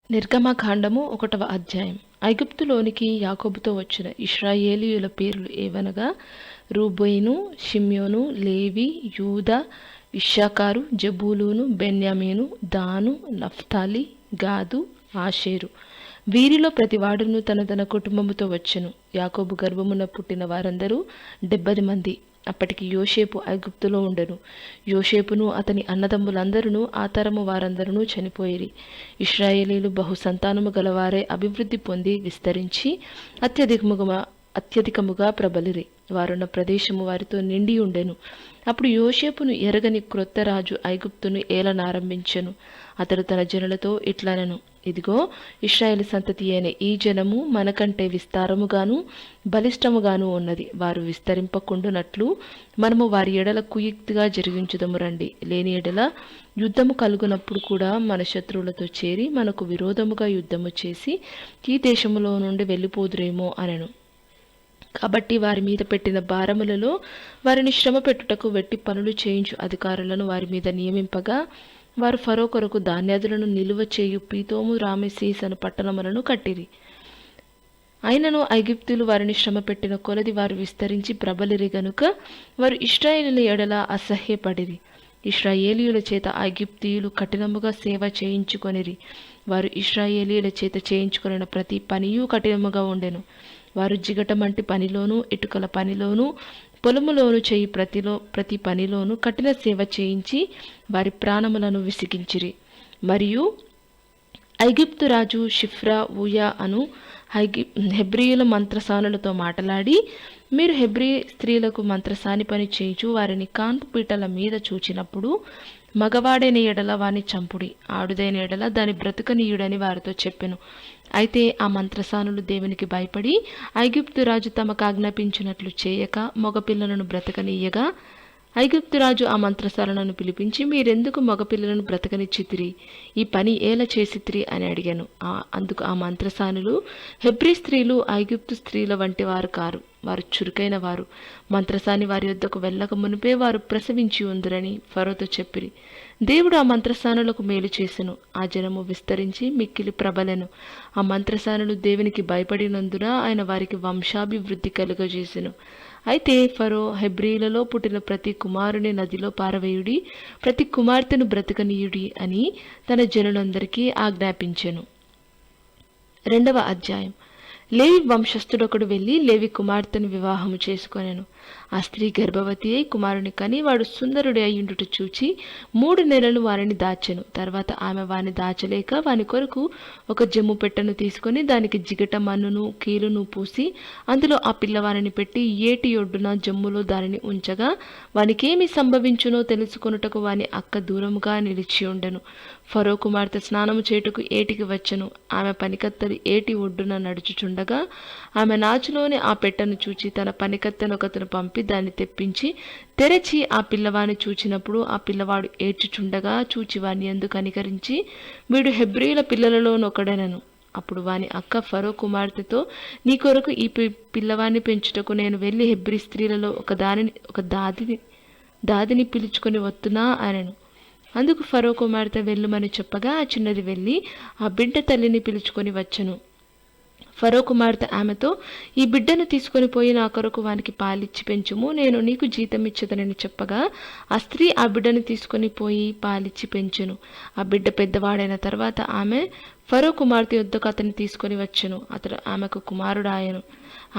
నిర్గమకాండము 1వ అధ్యాయం. ఐగుప్తులోనికి యాకోబుతో వచ్చిన ఇశ్రాయేలీయుల పేర్లు ఏవనగా రూబేను, షిమ్యోను, లేవి, యూదా, ఇశ్శాఖారు, జెబూలూను, బెన్యామీను, దాను, నఫ్తాలి, గాదు, ఆషేరు. వీరిలో ప్రతివాడును తన తన కుటుంబముతో వచ్చెను. యాకోబు గర్భమున పుట్టిన వారందరూ 70 మంది. అప్పటికి యోసేపు ఐగుప్తులో ఉండెను. యోసేపును అతని అన్నదమ్ములందరూ ఆ తరము వారందరూ చనిపోయిరి. ఇశ్రాయేలీలు బహు సంతానము గలవారే అభివృద్ధి పొంది విస్తరించి అత్యధికముగా ప్రబలిరి. వారున్న ప్రదేశము వారితో నిండి ఉండెను. అప్పుడు యోసేపును ఎరగని క్రొత్త రాజు ఐగుప్తును ఏలనారంభించెను. అతడు తన జనులతో ఇట్లనెను, ఇదిగో, ఇశ్రాయేలు సంతతి అయిన ఈ జనము మనకంటే విస్తారముగాను బలిష్టముగాను ఉన్నది. వారు విస్తరింపకుండునట్లు మనము వారి ఎడల కుయుక్తిగా జరిగించుదము రండి. లేని ఎడల యుద్ధము కలుగునప్పుడు కూడా మన శత్రువులతో చేరి మనకు విరోధముగా యుద్ధము చేసి ఈ దేశములో నుండి వెళ్ళిపోదురేమో అనెను. కాబట్టి వారి మీద పెట్టిన భారములలో వారిని శ్రమ పెట్టుటకు వెట్టి పనులు చేయించు అధికారులను వారి మీద నియమింపగా వారు ఫరో కొరకు ధాన్యాదులను నిలువ చేయు పీతోము, రామెసీస్ అను పట్టణములను కట్టిరి. అయినను ఐగుప్తులు వారిని శ్రమ పెట్టిన కొలది వారు విస్తరించి ప్రబలిరి గనుక వారు ఇశ్రాయేలీయుల ఎడల అసహ్యపడిరి. ఇశ్రాయేలీయుల చేత ఐగుప్తీయులు కఠినముగా సేవ చేయించుకొనిరి. వారు ఇశ్రాయేలీయుల చేత చేయించుకొనిన ప్రతి పనియు కఠినముగా ఉండెను. వారు జిగటమంటి పనిలోనూ ఇటుకల పనిలోనూ పొలములోను చేయి ప్రతి పనిలోనూ కఠిన సేవ చేయించి వారి ప్రాణములను విసిగించిరి. మరియు ఐగుప్తు రాజు షిఫ్రా ఊయా అను హెబ్రీయుల మంత్రసానులతో మాటలాడి, మీరు హెబ్రీ స్త్రీలకు మంత్రసాని పని చేయించు వారిని కాన్పు పీటల మీద చూచినప్పుడు మగవాడైన ఎడల వాని చంపుడి, ఆడుదైన ఎడల దాని బ్రతుకనీయుడని వారితో చెప్పెను. అయితే ఆ మంత్రసానులు దేవునికి భయపడి ఐగుప్తు రాజు తమకు ఆజ్ఞాపించినట్లు చేయక మగపిల్లలను బ్రతకనీయగా ఐగుప్తురాజు ఆ మంత్రసాలను పిలిపించి, మీరెందుకు మగపిల్లలను బ్రతకనిచ్చితిరి? ఈ పని ఏలా చేసితిరి అని అడిగాను. అందుకు ఆ మంత్రసానులు, హెబ్రీ స్త్రీలు ఐగుప్తు స్త్రీల వంటి వారు కారు, వారు చురుకైన వారు. మంత్రసాని వారి వద్దకు వెళ్ళక మునిపే వారు ప్రసవించి ఉందిరని ఫరోతో చెప్పిరి. దేవుడు ఆ మంత్రసానులకు మేలు చేసెను. ఆ జనము విస్తరించి మిక్కిలి ప్రబలెను. ఆ మంత్రసానులు దేవునికి భయపడినందున ఆయన వారికి వంశాభివృద్ధి కలుగజేసెను. అయితే ఫరో, హెబ్రీలలో పుట్టిన ప్రతి కుమారుని నదిలో పారవేయుడి, ప్రతి కుమార్తెను బ్రతకనీయుడి అని తన జనులందరికీ ఆజ్ఞాపించెను. 2వ అధ్యాయం. లేవి వంశస్థుడొకడు వెళ్ళి లేవి కుమార్తెను వివాహము చేసుకొనెను. ఆ స్త్రీ గర్భవతి అయి కుమారుని కని వాడు సుందరుడి అయ్యుండుట చూచి 3 నెలలు వారిని దాచెను. తర్వాత ఆమె వాని దాచలేక వాని కొరకు ఒక జమ్ము పెట్టెను తీసుకొని దానికి జిగట మన్నును కీలును పూసి అందులో ఆ పిల్లవారిని పెట్టి ఏటి ఒడ్డున జమ్ములో దానిని ఉంచగా వానికేమి సంభవించునో తెలుసుకొనుటకు వాని అక్క దూరముగా నిలిచి ఉండెను. ఫరో కుమార్తె స్నానము చేయుటకు ఏటికి వచ్చెను. ఆమె పనికత్తెలు ఏటి ఒడ్డున నడుచుచుండగా ఆమె నాచులోని ఆ పెట్టెను చూచి తన పనికత్తెను ఒకతను పంపి దాన్ని తెప్పించి తెరచి ఆ పిల్లవాడిని చూచినప్పుడు ఆ పిల్లవాడు ఏడ్చుచుండగా చూచి వాని యందు కనికరించి, వీడు హెబ్రీయుల పిల్లలలోనొకడెనను. అప్పుడు వాని అక్క ఫరో కుమార్తెతో, నీ కొరకు ఈ పిల్లవాడిని పెంచుటకు నేను వెళ్ళి హెబ్రీ స్త్రీలలో ఒక దాదిని పిలుచుకొని వస్తున్నా అనెను. అందుకు ఫరో కుమార్తె వెళ్ళుమని చెప్పగా ఆ చిన్నది వెళ్ళి ఆ బిడ్డ తల్లిని పిలుచుకొని వచ్చెను. ఫరో కుమార్తె ఆమెతో, ఈ బిడ్డను తీసుకొని పోయి నా కొరకు వానికి పాలిచ్చి పెంచుము, నేను నీకు జీతం ఇచ్చదనని చెప్పగా ఆ స్త్రీ ఆ బిడ్డను తీసుకొని పోయి పాలిచ్చి పెంచెను. ఆ బిడ్డ పెద్దవాడైన తర్వాత ఆమె ఫరో కుమార్తె యొద్దకు అతన్ని తీసుకొని వచ్చెను. అతడు ఆమెకు కుమారుడాయను.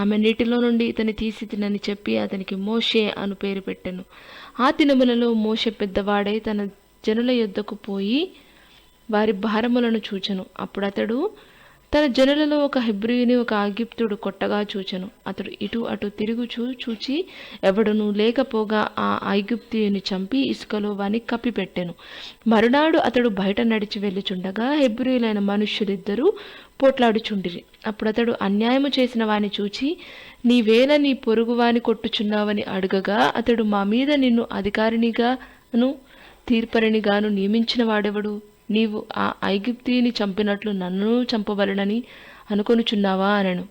ఆమె నీటిలో నుండి ఇతని తీసి తినని చెప్పి అతనికి మోషే అను పేరు పెట్టెను. ఆ దినములలో మోషే పెద్దవాడై తన జనుల యొద్దకు పోయి వారి భారములను చూచెను. అప్పుడు అతడు తన జనులలో ఒక హెబ్రీయుని ఒక ఐగుప్తుడు కొట్టగా చూచెను. అతడు ఇటు అటు తిరుగుచూ చూచి ఎవడునూ లేకపోగా ఆ ఐగుప్తీయుని చంపి ఇసుకలో వాని కప్పిపెట్టెను. మరునాడు అతడు బయట నడిచి వెళ్ళుచుండగా హెబ్రీయులైన మనుష్యులిద్దరూ పోట్లాడుచుండిరి. అప్పుడు అతడు అన్యాయము చేసిన వాని చూచి, నీవేళ నీ పొరుగువాని కొట్టుచున్నావని అడగగా అతడు, మా మీద నిన్ను అధికారినిగాను తీర్పరినిగాను నియమించిన వాడెవడు? నీవు ఆ ఐగుప్తీయుని చంపినట్లు నన్ను చంపవలనని అనుకొనుచున్నావా అనెను.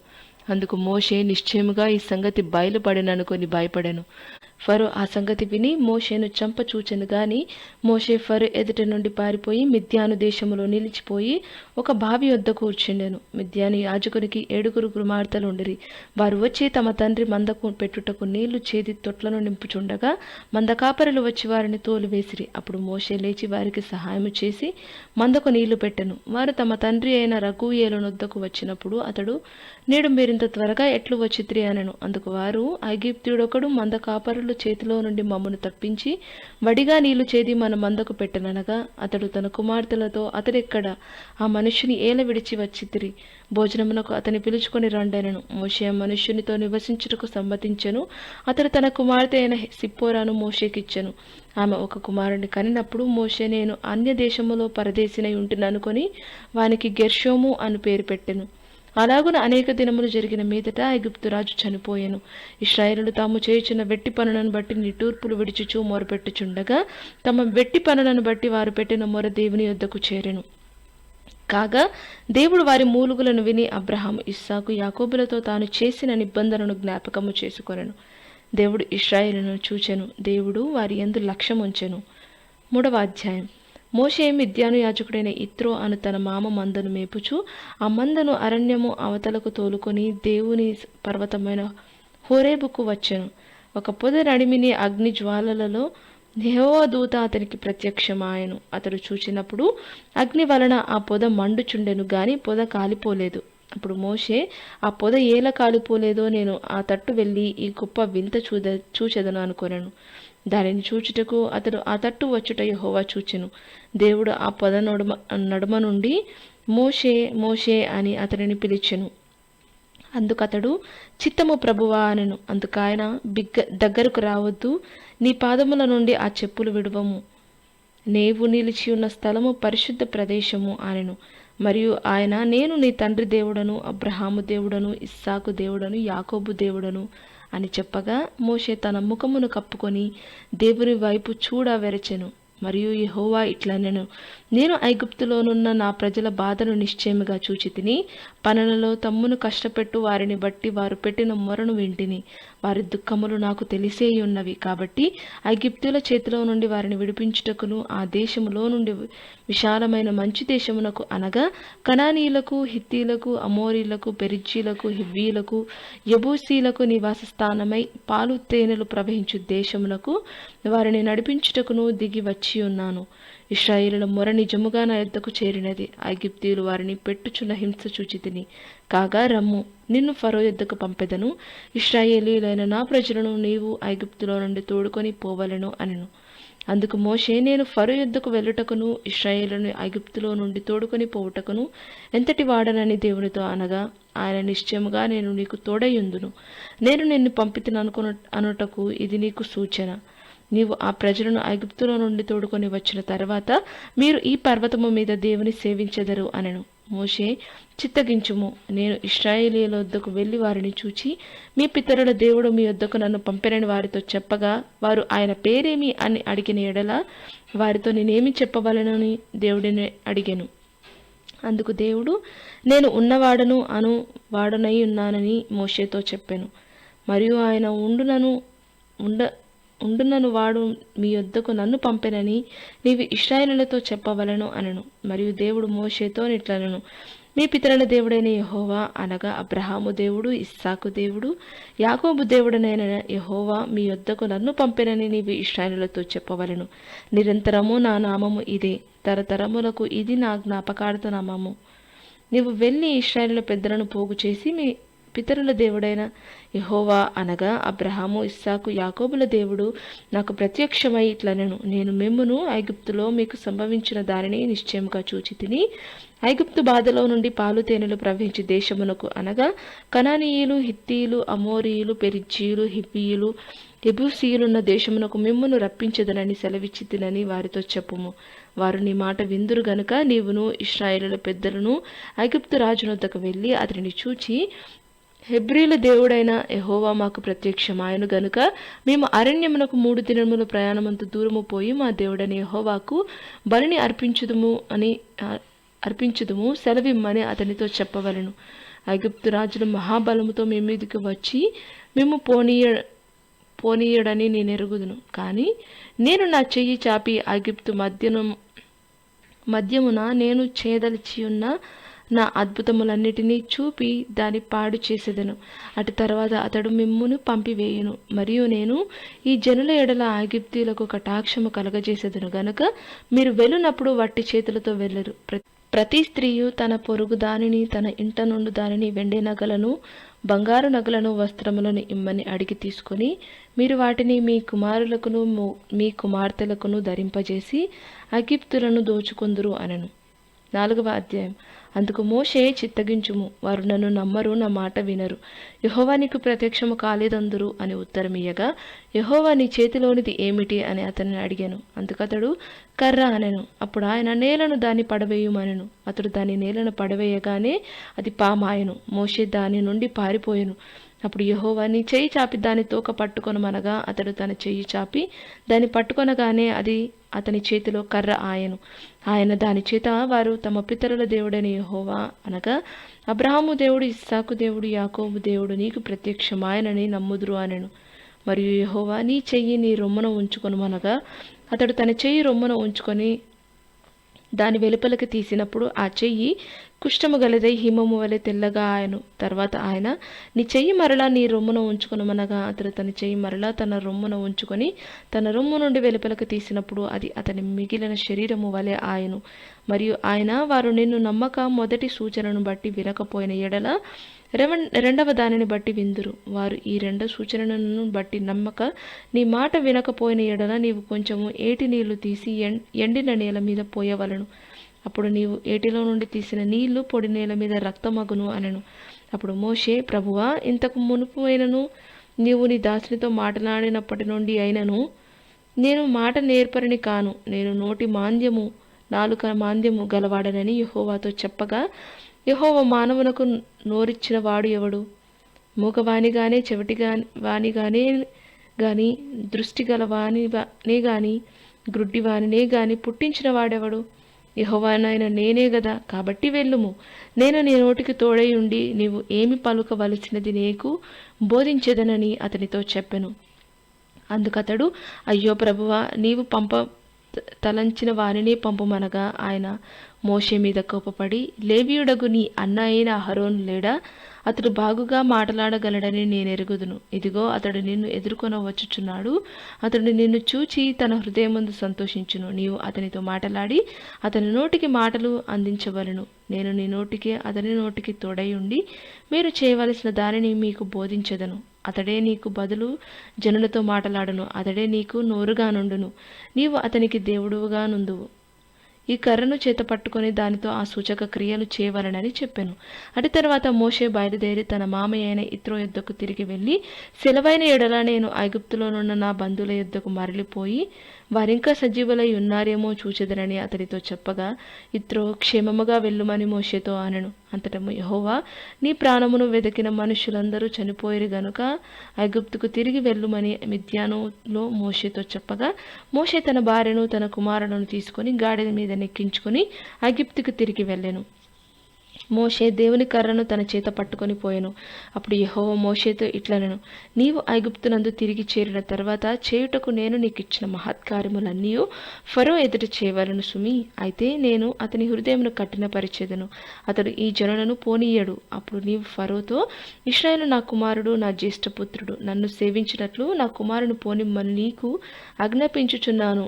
అందుకు మోషే, నిశ్చయముగా ఈ సంగతి బయలుపడెననుకొని భయపడెను. ఫరో ఆ సంగతి విని మోషేను చంపచూచెను గాని మోషే ఫరో ఎదుట నుండి పారిపోయి మిద్యాను దేశములో నిలిచిపోయి ఒక బావి వద్ద కూర్చుండెను. మిద్యాను యాజకునికి 7 కుమార్తెలు ఉండిరి. వారు వచ్చి తమ తండ్రి మందకు పెట్టుటకు నీళ్లు చేది తొట్లను నింపుచుండగా మంద కాపరులు వచ్చి వారిని తోలివేసిరి. అప్పుడు మోషే లేచి వారికి సహాయము చేసి మందకు నీళ్లు పెట్టెను. వారు తమ తండ్రి అయిన రగూయేలు నొద్దకు వచ్చినప్పుడు అతడు, నేడు మీరింత త్వరగా ఎట్లు వచ్చితిరి అనెను. అందుకు వారు, ఐగుప్త్యుడొకడు మంద కాపరుల చేతిలో నుండి మమ్మను తప్పించి వడిగా నీళ్లు చేది మన మందకు పెట్టననగా అతడు తన కుమార్తెలతో, అతడెక్కడ? ఆ మనుష్యుని ఏల విడిచి వచ్చితిరి, భోజనమునకు అతని పిలుచుకొని రండనెను. మోషే మనుష్యునితో నివసించుటకు సమ్మతించెను. అతడు తన కుమార్తె అయిన సిప్పోరాను మోషేకిచ్చెను. ఆమె ఒక కుమారుని కనినప్పుడు మోషే, నేను అన్య దేశములో పరదేశినై ఉంటుననుకొని వానికి గెర్షోము అని పేరు పెట్టెను. అలాగున అనేక దినములు జరిగిన మీదట ఐగుప్తు రాజు చనిపోయెను. ఇశ్రాయేలులు తాము చేయుచున్న వెట్టి పనులను బట్టి నిట్టూర్పులు విడిచుచూ మొరపెట్టుచుండగా తమ వెట్టి పనులను బట్టి వారు పెట్టిన మొర దేవుని యొద్దకు చేరెను. కాగా దేవుడు వారి మూలుగులను విని అబ్రహాము, ఇస్సాకు, యాకోబులతో తాను చేసిన నిబంధనను జ్ఞాపకము చేసుకొనెను. దేవుడు ఇశ్రాయేలును చూచెను. దేవుడు వారి యందు లక్ష్యముంచెను. 3వ అధ్యాయం. మోషే మిద్యాను యాజకుడైన ఇత్రో అను తన మామ మందను మేపుచు ఆ మందను అరణ్యము అవతలకు తోలుకొని దేవుని పర్వతమైన హోరేబుకు వచ్చెను. ఒక పొద నడిమిని అగ్ని జ్వాలలలో యెహోవా దూత అతనికి ప్రత్యక్షమాయెను. అతడు చూచినప్పుడు అగ్ని వలన ఆ పొద మండుచుండెను గాని పొద కాలిపోలేదు. అప్పుడు మోషే, ఆ పొద ఏల కాలిపోలేదో నేను ఆ తట్టు వెళ్ళి ఈ గొప్ప వింత చూచెదను అనుకొనెను. దానిని చూచుటకు అతడు ఆ తట్టు వచ్చుట యెహోవా చూచెను. దేవుడు ఆ పొద నడుమ నుండి మోషే మోషే అని అతడిని పిలిచెను. అందుకతడు, చిత్తము ప్రభువా అనెను. అందుకాయన దగ్గరకు రావద్దు, నీ పాదముల నుండి ఆ చెప్పులు విడువము, నీవు నిలిచి ఉన్న స్థలము పరిశుద్ధ ప్రదేశము అనెను. మరియు ఆయన, నేను నీ తండ్రి దేవుడను, అబ్రహాము దేవుడను, ఇస్సాకు దేవుడను, యాకోబు దేవుడను అని చెప్పగా మోషే తన ముఖమును కప్పుకొని దేవుని వైపు వెరచెను. మరియు యెహోవా ఇట్లనెను, నేను ఐగుప్తులోనున్న నా ప్రజల బాధను నిశ్చయముగా చూచితిని. పనులలో తమ్మును కష్టపెట్టు వారిని బట్టి వారు పెట్టిన మొరను వింటిని. వారి దుఃఖములు నాకు తెలిసేయున్నవి. కాబట్టి ఐగుప్తుల చేతిలో నుండి వారిని విడిపించుటకును ఆ దేశములో నుండి విశాలమైన మంచి దేశమునకు అనగా కనానీయులకు, హిత్తీలకు, అమోరీలకు, పెరిజ్జీలకు, హివ్వీలకు, యెబూసీలకు నివాస స్థానమై పాలు తేనెలు ప్రవహించు దేశమునకు వారిని నడిపించుటకును దిగి వచ్చి ఉన్నాను. ఇశ్రాయేలుల మొర నిజముగా నా యొద్దకు చేరినది. ఐగుప్తీయులు వారిని పెట్టుచున్న హింస చూచితిని. కాగా రమ్ము, నిన్ను ఫరో యొద్దకు పంపెదను. ఇశ్రాయేలీయులైన నా ప్రజలను నీవు ఐగుప్తులో నుండి తోడుకొని పోవలెను అనెను. అందుకు మోషే, నేను ఫరో యొద్దకు వెళ్ళుటకును ఇశ్రాయేలును ఐగుప్తులో నుండి తోడుకొని పోవుటకును ఎంతటి వాడనని దేవునితో అనగా, ఆయన నిశ్చయముగా నేను నీకు తోడయుందును. నేను నిన్ను పంపితిని అనుటకు ఇది నీకు సూచన. నీవు ఆ ప్రజలను ఐగుప్తులో నుండి తోడుకొని వచ్చిన తర్వాత మీరు ఈ పర్వతము మీద దేవుని సేవించెదరు అనెను. మోషే, చిత్తగించుము, నేను ఇశ్రాయేలీయుల వద్దకు వెళ్ళి వారిని చూచి, మీ పితరుల దేవుడు మీ వద్దకు నన్ను పంపినని వారితో చెప్పగా వారు ఆయన పేరేమి అని అడిగిన ఎడల వారితో నేనేమి చెప్పవలెనని దేవుడిని అడిగెను. అందుకు దేవుడు, నేను ఉన్నవాడను అను వాడనై ఉన్నానని మోషేతో చెప్పెను. మరియు ఆయన ఉండునను వాడు మీ యొద్దకు నన్ను పంపెనని నీవు ఇశ్రాయేలులతో చెప్పవలెను అనెను. మరియు దేవుడు మోషేతో ఇట్లనెను, మీ పితరుల దేవుడైన యెహోవా అనగా అబ్రహాము దేవుడు, ఇస్సాకు దేవుడు, యాకోబు దేవుడనైన యెహోవా మీ యొద్దకు నన్ను పంపెనని నీవు ఇశ్రాయేలులతో చెప్పవలెను. నిరంతరము నా నామము ఇదే, తరతరములకు ఇది నా జ్ఞాపకార్థ నామము. నీవు వెళ్ళి ఇశ్రాయేలుల పెద్దలను పోగు చేసి, మీ పితరుల దేవుడైన యెహోవా అనగా అబ్రహాము, ఇస్సాకు, యాకోబుల దేవుడు నాకు ప్రత్యక్షమై ఇట్లనెను, నేను మిమ్మును ఐగుప్తులో మీకు సంభవించిన దానిని నిశ్చయముగా చూచితిని. ఐగుప్తు బాధలో నుండి పాలు తేనెలు ప్రవహించి దేశమునకు అనగా కనానీయులు, హిత్తీయులు, అమోరీయులు, పెరిజ్జీయులు, హివ్వీయులు, యెబూసీయులున్న దేశమునకు మిమ్మును రప్పించదనని సెలవిచ్చితినని వారితో చెప్పుము. వారు నీ మాట విందురు గనుక నీవును ఇశ్రాయేలుల పెద్దలను ఐగుప్తు రాజునొద్దకు వెళ్ళి అతనిని చూచి, హెబ్రీల దేవుడైన యెహోవా మాకు ప్రత్యక్షమాయను గనుక మేము అరణ్యమునకు 3 దినముల ప్రయాణమంత దూరము పోయి మా దేవుడైన యెహోవాకు బలిని అర్పించుదుము సెలవిమ్మని అతనితో చెప్పవలెను. ఐగుప్తు రాజులు మహాబలముతో మీ మీదకి వచ్చి మేము పోనీయడని నేను ఎరుగుదును. కానీ నేను నా చెయ్యి చాపి ఐగుప్తు మధ్యమున నేను చేయదలిచియున్న నా అద్భుతములన్నిటినీ చూపి దాన్ని పాడు చేసేదను. అటు తర్వాత అతడు మిమ్మును పంపివేయును, మరియు నేను ఈ జనుల ఎడల ఐగుప్తీయులకు కటాక్షము కలగజేసేదను గనుక మీరు వెళ్ళునప్పుడు వట్టి చేతులతో వెళ్ళరు. ప్రతి స్త్రీయు తన పొరుగు దానిని, తన ఇంట నుండి దానిని వెండి నగలను, బంగారు నగలను, వస్త్రములను ఇమ్మని అడిగి తీసుకొని మీరు వాటిని మీ కుమారులకును మీ కుమార్తెలకును ధరింపజేసి ఐగుప్తులను దోచుకొందురు అనెను. 4వ అధ్యాయం. అందుకు మోషే, చిత్తగించుము, వారు నన్ను నమ్మరు, నా మాట వినరు, యెహోవా నీకు ప్రత్యక్షము కాలేదందురు అని ఉత్తరమియ్యగా, యెహోవా నీ చేతిలోనిది ఏమిటి అని అతన్ని అడిగాను. అందుకతడు కర్ర అనెను. అప్పుడు ఆయన నేలను దాన్ని పడవేయుమనెను. అతడు దాని నేలను పడవేయగానే అది పామాయెను. మోషే దాని నుండి పారిపోయెను. అప్పుడు యెహోవా, నీ చెయ్యి చాపి దాని తోక పట్టుకొనమనగా అతడు తన చెయ్యి చాపి దాన్ని పట్టుకొనగానే అది అతని చేతిలో కర్ర ఆయెను. ఆయన దాని చేత, వారు తమ పితరుల దేవుడైన యెహోవా అనగా అబ్రహాము దేవుడు, ఇస్సాకు దేవుడు, యాకోబు దేవుడు నీకు ప్రత్యక్షమాయనని నమ్ముదురు అనెను. మరియు యెహోవా, నీ చెయ్యి నీ రొమ్మున ఉంచుకొనుమనగా అతడు తన చెయ్యి రొమ్మున ఉంచుకొని దాని వెలుపలకి తీసినప్పుడు ఆ చెయ్యి కుష్ఠము గలదై హిమము వలె తెల్లగా ఆయను. తర్వాత ఆయన, నీ చెయ్యి మరలా నీ రొమ్మున ఉంచుకొనమనగా అతడు తన చెయ్యి మరలా తన రొమ్మున ఉంచుకొని తన రొమ్ము నుండి వెలుపలకు తీసినప్పుడు అది అతని మిగిలిన శరీరము వలె ఆయను. మరియు ఆయన, వారు నిన్ను నమ్మక మొదటి సూచనను బట్టి వినకపోయిన ఎడల రెండవ దానిని బట్టి విందురు. వారు ఈ 2 సూచనలను బట్టి నమ్మక నీ మాట వినకపోయిన ఎడల నీవు కొంచెము ఏటి నీళ్లు తీసి ఎండిన నేల మీద పోయవలను. అప్పుడు నీవు ఏటిలో నుండి తీసిన నీళ్లు పొడి నేల మీద రక్తమగును అనెను. అప్పుడు మోషే, ప్రభువా, ఇంతకు మునుపు అయినను నీవు నీ దాసునితో మాట్లాడినప్పటి నుండి అయినను నేను మాట నేర్పరిని కాను, నేను నోటి మాంద్యము నాలుక మాంద్యము గలవాడనని యెహోవాతో చెప్పగా, యెహోవా, మానవునకు నోరిచ్చిన వాడు ఎవడు? మూగవానిగానే, వానిగానే గాని, దృష్టి గల వానినే గాని, గ్రుడ్డివానినే గాని పుట్టించిన వాడెవడు? యెహోవానైన నేనే గదా. కాబట్టి వెళ్ళుము, నేను నీ నోటికి తోడై ఉండి నీవు ఏమి పలుకవలసినది నీకు బోధించెదనని అతనితో చెప్పెను. అందుకతడు, అయ్యో ప్రభువా, నీవు తలంచిన వారిని పంపుమనగా ఆయన మోషే మీద కోపపడి, లేవీయుడగు నీ అన్న అయిన అహరోను లేడా? అతడు బాగుగా మాట్లాడగలడని నేను ఎరుగుదును. ఇదిగో, అతడు నిన్ను ఎదుర్కొన వచ్చుచున్నాడు. అతడు నిన్ను చూచి తన హృదయమందు సంతోషించును. నీవు అతనితో మాట్లాడి అతని నోటికి మాటలు అందించవలను. నేను నీ నోటికి అతని నోటికి తోడై ఉండి మీరు చేయవలసిన దానిని మీకు బోధించెదను. అతడే నీకు బదులు జనులతో మాట్లాడును. అతడే నీకు నోరుగా నుండును. నీవు అతనికి దేవుడుగా నుండువు. ఈ కర్రను చేత పట్టుకొని దానితో ఆ సూచక క్రియలు చేయవలనని చెప్పెను. అటు తర్వాత మోషే బయలుదేరి తన మామయ్య అయిన ఇత్రో యొద్దకు తిరిగి వెళ్ళి, సెలవైన ఎడల నేను ఐగుప్తులోనున్న నా బంధువుల యొద్దకు మరలిపోయి వారింకా సజీవులై ఉన్నారేమో చూచెదరని అతడితో చెప్పగా, ఇత్రో క్షేమముగా వెళ్ళుమని మోషేతో అనెను. అంతటా యెహోవా, నీ ప్రాణమును వెదకిన మనుషులందరూ చనిపోయిరు గనుక ఐగుప్తుకు తిరిగి వెళ్ళుమని మిద్యానులో మోషేతో చెప్పగా, మోషే తన భార్యను తన కుమారులను తీసుకొని గాడిద మీద నెక్కించుకొని ఐగుప్తుకు తిరిగి వెళ్ళెను. మోషే దేవుని కర్రను తన చేత పట్టుకొని పోయెను. అప్పుడు యెహోవా మోషేతో ఇట్లనెను, నీవు ఐగుప్తునందు తిరిగి చేరిన తర్వాత చేయుటకు నేను నీకు ఇచ్చిన మహత్కార్యములన్నీ ఫరో ఎదుట చేయవలను సుమి. అయితే నేను అతని హృదయమును కఠినపరిచెదను, అతడు ఈ జనులను పోనీయడు. అప్పుడు నీవు ఫరోతో, ఇశ్రాయేలు నా కుమారుడు, నా జ్యేష్ఠపుత్రుడు, నన్ను సేవించినట్లు నా కుమారుని పోనిమ్మని నీకు ఆజ్ఞాపించుచున్నాను.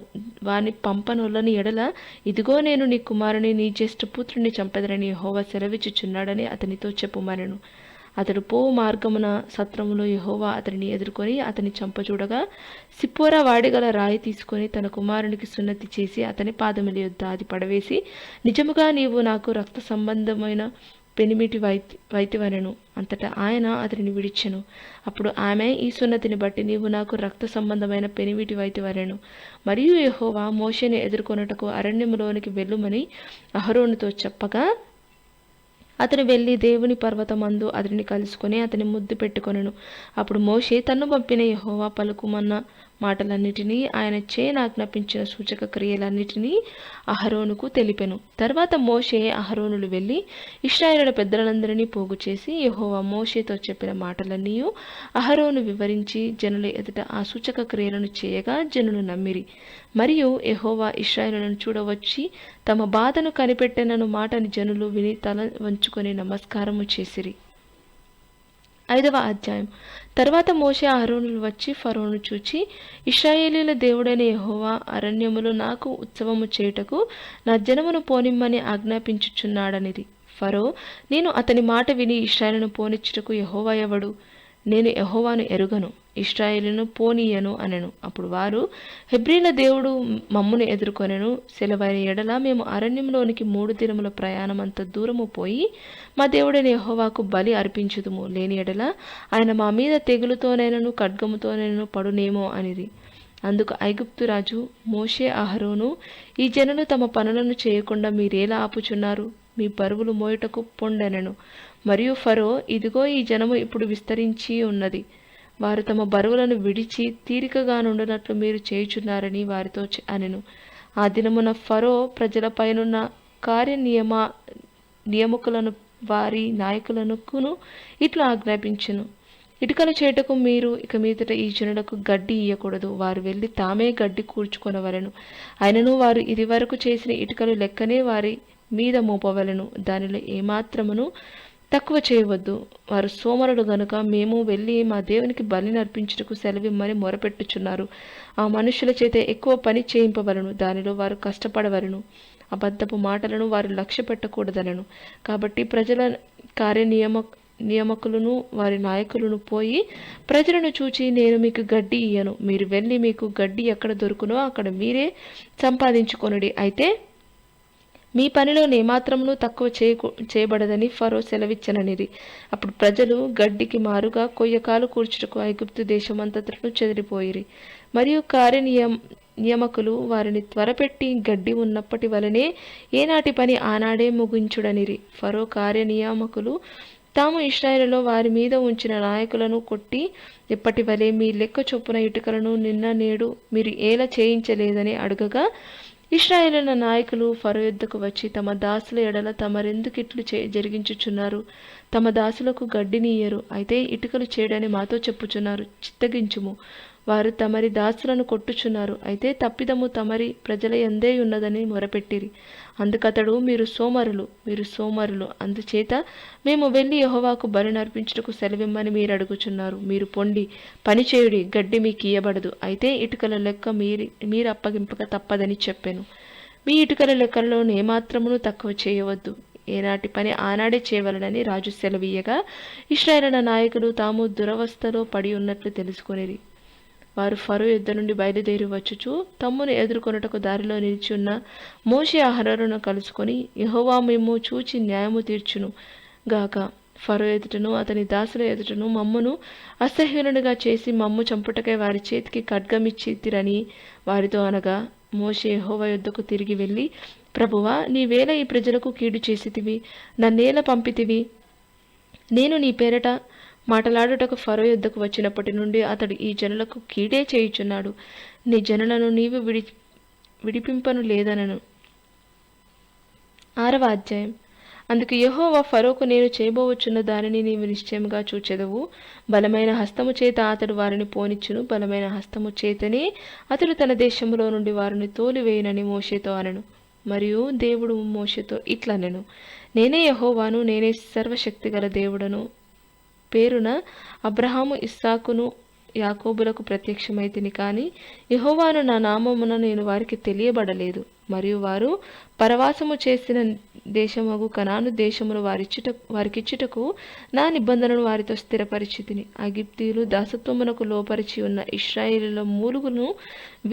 వాని పంపనొల్లని ఎడల ఇదిగో నేను నీ కుమారుని, నీ జ్యేష్ఠపుత్రుని చంపెదరని యెహోవా సెలవిచ్చుచున్నాడని అతనితో చెప్పుమనెను. అతడు పోవు మార్గమున సత్రములో యెహోవా అతనిని ఎదుర్కొని అతని చంపచూడగా, సిప్పోరా వాడిగల రాయి తీసుకొని తన కుమారునికి సున్నతి చేసి అతని పాదముల యొద్ద అది పడవేసి, నిజముగా నీవు నాకు రక్త సంబంధమైన పెనిమిటి వైతివనెను. అంతటా ఆయన అతనిని విడిచెను. అప్పుడు ఆమె, ఈ సున్నతిని బట్టి నీవు నాకు రక్త సంబంధమైన పెనిమిటి వైతివనెను. మరియు యెహోవా మోషేని ఎదుర్కొనుటకు అరణ్యములోనికి వెళ్ళుమని అహరోనుతో చెప్పగా, అతను వెళ్ళి దేవుని పర్వతమందు అతనిని కలుసుకొని అతని ముద్దు పెట్టుకొనెను. అప్పుడు మోషే తన్ను పంపిన యెహోవా పలుకుమన్న మాటలన్నిటినీ ఆయన ఆజ్ఞాపించిన సూచక క్రియలన్నిటినీ అహరోనుకు తెలిపెను. తర్వాత మోషే అహరోనులు వెళ్ళి ఇశ్రాయేలుల పెద్దలందరినీ పోగు చేసి యెహోవా మోషేతో చెప్పిన మాటలన్నీ అహరోను వివరించి జనుల ఎదుట ఆ సూచక క్రియలను చేయగా జనులు నమ్మిరి. మరియు యెహోవా ఇశ్రాయేలులను చూడవచ్చి తమ బాధను కనిపెట్టెనను మాటని జనులు విని తల వంచుకొని నమస్కారము చేసిరి. 5వ అధ్యాయం. తర్వాత మోషే అహరోనులు వచ్చి ఫరోను చూచి, ఇశ్రాయేలీల దేవుడైన యెహోవా అరణ్యములో నాకు ఉత్సవము చేయుటకు నా జనమును పోనిమ్మని ఆజ్ఞాపించుచున్నాడనిది. ఫరో, నేను అతని మాట విని ఇశ్రాయేలును పోనిచ్చుటకు యెహోవా ఎవడు? నేను యెహోవాను ఎరుగను, ఇశ్రాయేలును పోనీయను అనెను. అప్పుడు వారు, హెబ్రీల దేవుడు మమ్మును ఎదుర్కొనెను, సెలవైన ఎడల మేము అరణ్యంలోనికి 3 దినముల ప్రయాణమంత దూరము పోయి మా దేవుడైన యెహోవాకు బలి అర్పించుదుము, లేని ఎడల ఆయన మా మీద తెగులుతోనైనను ఖడ్గముతోనైనను పడునేమో అనిది. అందుకు ఐగుప్తు రాజు, మోషే అహరోను, ఈ జనులు తమ పనులను చేయకుండా మీరేలా ఆపుచున్నారు? మీ బరువులు మోయుటకు పొండెనెను. మరియు ఫరో, ఇదిగో ఈ జనము ఇప్పుడు విస్తరించి ఉన్నది, వారు తమ బరువులను విడిచి తీరికగా నుండినట్లు మీరు చేయుచున్నారని వారితో అనెను. ఆ దినమున ఫరో ప్రజలపైనున్న నియమకులను వారి నాయకులనుకును ఇట్లా ఆజ్ఞాపించెను, ఇటుకల చేటకు మీరు ఇక మీదట ఈ జనులకు గడ్డి ఇయ్యకూడదు, వారు వెళ్ళి తామే గడ్డి కూర్చుకొనవలెను. అయినను వారు ఇది వరకు చేసిన ఇటుకలు లెక్కనే వారి మీద మోపవలెను, దానిలో ఏమాత్రమును తక్కువ చేయవద్దు. వారు సోమరులు గనుక మేము వెళ్ళి మా దేవునికి బలిని అర్పించుటకు సెలవిమ్మని మొరపెట్టుచున్నారు. ఆ మనుషుల చేత ఎక్కువ పని చేయింపవలను, దానిలో వారు కష్టపడవలను. అబద్ధపు మాటలను వారు లక్ష్య పెట్టకూడదనను. కాబట్టి ప్రజల నియమకులను వారి నాయకులను పోయి ప్రజలను చూచి, నేను మీకు గడ్డి ఇయ్యను, మీరు వెళ్ళి మీకు గడ్డి ఎక్కడ దొరుకునో అక్కడ మీరే సంపాదించుకొనుడి, అయితే మీ పనిలో ఏమాత్రమును తక్కువ చేయబడదని ఫరో సెలవిచ్చననిది. అప్పుడు ప్రజలు గడ్డికి మారుగా కొయ్యకాలు కూర్చుటకు ఐగుప్తు దేశమంతటను చెదిరిపోయిరి. మరియు నియమకులు వారిని త్వరపెట్టి గడ్డి ఉన్నప్పటి వలనే ఏనాటి పని ఆనాడే ముగించుడనిరి. ఫరో నియమకులు తాము ఇశ్రాయేలులో వారి మీద ఉంచిన నాయకులను కొట్టి, ఎప్పటి వలె మీ లెక్క చొప్పున ఇటుకలను నిన్న నేడు మీరు ఏలా చేయించలేదని అడుగగా, ఇశ్రాయేలుల నాయకులు ఫరో యొద్దకు వచ్చి, తమ దాసుల ఎడల తమరెందుకిట్లు జరిగించుచున్నారు? తమ దాసులకు గడ్డినియ్యరు, అయితే ఇటుకలు చేయడని మాతో చెప్పుచున్నారు, చిత్తగించుము. వారు తమరి దాసులను కొట్టుచున్నారు, అయితే తప్పిదము తమరి ప్రజల యందే ఉన్నదని మొరపెట్టిరి. అందుకతడు, మీరు సోమరులు, అందుచేత మేము వెళ్ళి యెహోవాకు బలి నర్పించుటకు సెలవిమ్మని మీరు అడుగుచున్నారు. మీరు పొండి పనిచేయుడి, గడ్డి మీకు ఇయ్యబడదు, అయితే ఇటుకల లెక్క మీరు అప్పగింపక తప్పదని చెప్పెను. మీ ఇటుకల లెక్కలలో ఏమాత్రమును తక్కువ చేయవద్దు, ఏనాటి పని ఆనాడే చేయవలనని రాజు సెలవీయగా, ఇశ్రాయేలు నాయకులు తాము దురవస్థలో పడి ఉన్నట్లు తెలుసుకొనిరి. వారు ఫరో యుద్ధ నుండి బయలుదేరి వచ్చుచు తమ్మును ఎదుర్కొనుటకు దారిలో నిలిచి ఉన్న మోషే అహరోనును కలుసుకొని, యెహోవా మేము చూచి న్యాయము తీర్చును గాక, ఫరో ఎదుటను అతని దాసుల ఎదుటను మమ్మును అసహ్యునుడిగా చేసి మమ్ము చంపుటకై వారి చేతికి ఖడ్గమిచ్చితిరని వారితో అనగా, మోషే యెహోవా యుద్ధకు తిరిగి వెళ్ళి, ప్రభువా, నీవేళ ఈ ప్రజలకు కీడు చేసితివి, నన్నేల పంపితివి? నేను నీ పేరట మాటలాడుటకు ఫరో యుద్ధకు వచ్చినప్పటి నుండి అతడు ఈ జనులకు కీడే చేయుచున్నాడు, నీ జనులను నీవు విడిపింపను లేదనను. 6వ అధ్యాయం. అందుకు యెహోవా ఫరోకు, నేను చేయబోవచ్చున్న దానిని నీవు నిశ్చయముగా చూచెదవు. బలమైన హస్తము చేత అతడు వారిని పోనిచ్చును, బలమైన హస్తము చేతనే అతడు తన దేశములో నుండి వారిని తోలివేయునని మోషేతో అనెను. మరియు దేవుడు మోషేతో ఇట్లనెను, నేనే యెహోవాను, నేనే సర్వశక్తిగల దేవుడను. పేరున అబ్రహాము, ఇస్సాకును, యాకోబులకు ప్రత్యక్షమైతిని, కానీ యెహోవాను నా నామమున నేను వారికి తెలియబడలేదు. మరియు వారు పరవాసము చేసిన దేశమగు కనాను దేశమును వారికిచ్చుటకు నా నిబంధనను వారితో స్థిరపరిచితిని. ఐగుప్తీయులు దాసత్వమునకు లోపరిచి ఉన్న ఇశ్రాయేలుల మూలుగును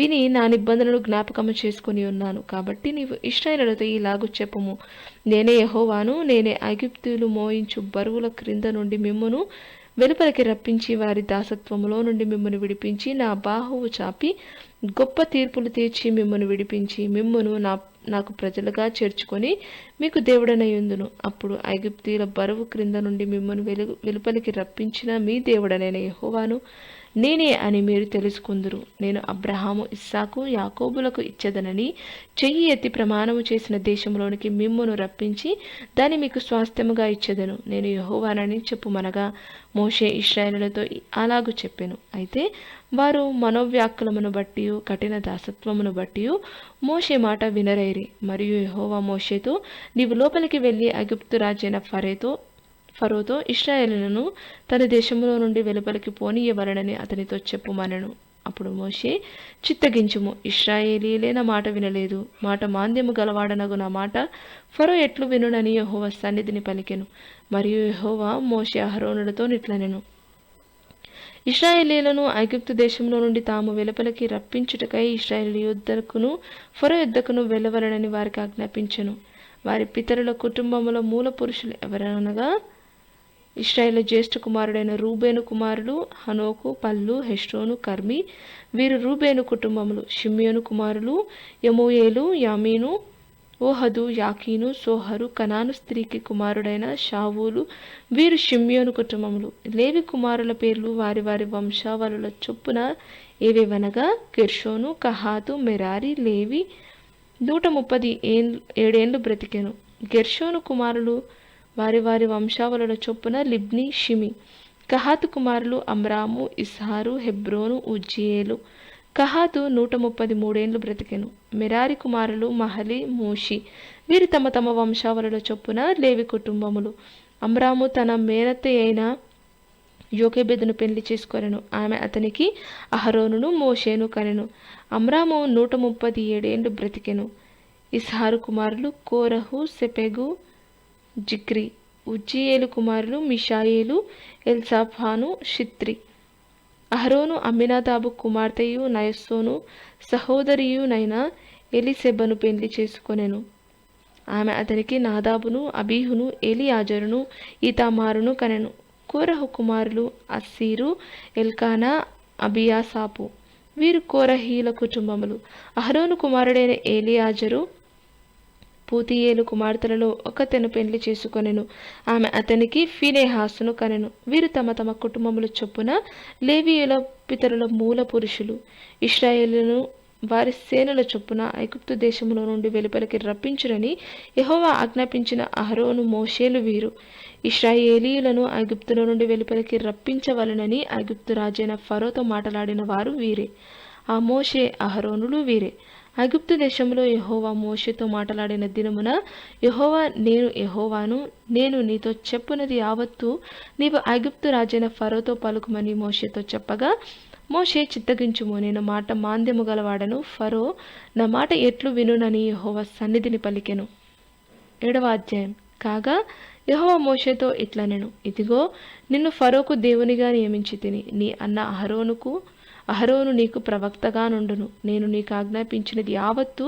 విని నా నిబంధనను జ్ఞాపకము చేసుకొని ఉన్నాను. కాబట్టి నీవు ఇశ్రాయేలులతో ఇలాగు చెప్పుము, నేనే యెహోవాను, నేనే ఐగుప్తీయులు మోయించు బరువుల క్రింద నుండి మిమ్మును వెలుపలికి రప్పించి వారి దాసత్వములో నుండి మిమ్మను విడిపించి, నా బాహువు చాపి గొప్ప తీర్పులు తీర్చి మిమ్మను విడిపించి, మిమ్మును నాకు ప్రజలుగా చేర్చుకొని మీకు దేవుడనయుందును. అప్పుడు ఐగుప్తీయుల బరువు క్రింద నుండి మిమ్మల్ని వెలుపలికి రప్పించిన మీ దేవుడనైన యెహోవాను నేనే అని మీరు తెలుసుకుందురు. నేను అబ్రహాము, ఇస్సాకు, యాకోబులకు ఇచ్చేదనని చెయ్యి ఎత్తి ప్రమాణము చేసిన దేశంలోనికి మిమ్మును రప్పించి దాన్ని మీకు స్వాస్థ్యముగా ఇచ్చేదను. నేను యెహోవానని చెప్పుమనగా మోషే ఇశ్రాయేలులతో అలాగు చెప్పెను. అయితే వారు మనోవ్యాకులమును బట్టి కఠిన దాసత్వమును బట్టి మోషే మాట వినరైరి. మరియు యెహోవా మోషేతో, నీవు లోపలికి వెళ్ళి ఐగుప్తు రాజైన ఫరోతో ఇశ్రాయేలులను తన దేశంలో నుండి వెలుపలికి పోనీయవలనని అతనితో చెప్పుమనెను. అప్పుడు మోషే, చిత్తగించుము, ఇశ్రాయేలీలే నా మాట వినలేదు. మాట మాంద్యము గలవాడనగు నా మాట ఫరో ఎట్లు వినునని యెహోవా సన్నిధిని పలికెను. మరియు యెహోవా మోషే అహరోనులతో నిట్లనెను, ఇశ్రాయేలీలను ఐగుప్తు దేశంలో నుండి తాము వెలుపలికి రప్పించుటకై ఇశ్రాయేలు యుద్ధకును ఫరో యుద్ధకును వెళ్ళవలనని వారికి ఆజ్ఞాపించెను. వారి పితరుల కుటుంబముల మూల పురుషులు ఎవరనగా ఇశ్రాయేలు జ్యేష్ఠ కుమారుడైన రూబేను కుమారులు హనోకు, పల్లు, హెష్రోను, కర్మి. వీరు రూబేను కుటుంబములు. షిమ్యోను కుమారులు యమూయేలు, యామీను, ఓహదు, యాకీను, సోహరు. కనాను స్త్రీకి కుమారుడైన షావూలు. వీరు షిమ్యోను కుటుంబములు. లేవి కుమారుల పేర్లు వారి వారి వంశావళుల చొప్పున ఏవేవనగా గెర్షోను, కహాతు, మెరారి. లేవి 137 బ్రతికెను. గెర్షోను కుమారులు వారి వారి వంశావళుల చొప్పున లిబ్ని, షిమి. కహాతు కుమారులు అమ్రాము, ఇస్హారు, హెబ్రోను, ఉజ్జియేలు. కహాతు 133 బ్రతికెను. మెరారి కుమారులు మహలి, మూషి. వీరు తమ తమ వంశావళుల చొప్పున లేవి కుటుంబములు. అమ్రాము తన మేనత్త అయిన యోకెబెదును పెళ్లి చేసుకొనెను. ఆమె అతనికి అహరోనును మోషేను కనెను. అమ్రాము 137 బ్రతికెను. ఇస్హారు కుమారులు కోరహు, సెపెగు, జిక్రి. ఉజ్జియేలు కుమారులు మిషాయేలు, ఎల్సాఫాను, షిత్రి. అహరోను అమ్మినాదాబు కుమార్తెయు నయస్సోను సహోదరియునైన ఎలీసెబను పెళ్లి చేసుకొనెను. ఆమె అతనికి నాదాబును, అబీహును, ఎలియాజరును, ఈతామారును కనెను. కోరహు కుమారులు అస్సీరు, ఎల్కానా, అబియాసాపు. వీరు కోరహీల కుటుంబములు. అహరోను కుమారుడైన ఎలియాజరు పూతియేలు కుమార్తెలలో ఒకతెను పెళ్లి చేసుకొనెను. ఆమె అతనికి ఫీనెహాసును కనెను. వీరు తమ తమ కుటుంబముల చొప్పున లేవీయుల పితరుల మూల పురుషులు. ఇశ్రాయేలును వారి సేనల చొప్పున ఐగుప్తు దేశంలో నుండి వెలుపలికి రప్పించురని యెహోవా ఆజ్ఞాపించిన అహరోను, మోషేలు వీరు. ఇశ్రాయేలీయులను ఐగుప్తులో నుండి వెలుపలికి రప్పించవలనని ఐగుప్తు రాజైన ఫరోతో మాట్లాడిన వారు వీరే. ఆ మోషే అహరోనులు వీరే. ఐగుప్తు దేశంలో యెహోవా మోషేతో మాట్లాడిన దినమున యెహోవా, నేను యెహోవాను, నేను నీతో చెప్పునది యావత్తు నీవు ఐగుప్తు రాజైన ఫరోతో పలుకుమని మోషేతో చెప్పగా, మోషే, చిత్తగించుము, నేను మాట మాంద్యము గలవాడను. ఫరో నా మాట ఎట్లు వినునని యెహోవా సన్నిధిని పలికెను. 7వ అధ్యాయం. కాగా యెహోవా మోషేతో ఇట్లనెను, ఇదిగో, నిన్ను ఫరోకు దేవునిగా నియమించి తిని, నీ అన్న అహరోను నీకు ప్రవక్తగా నుండును. నేను నీకు ఆజ్ఞాపించినది యావత్తు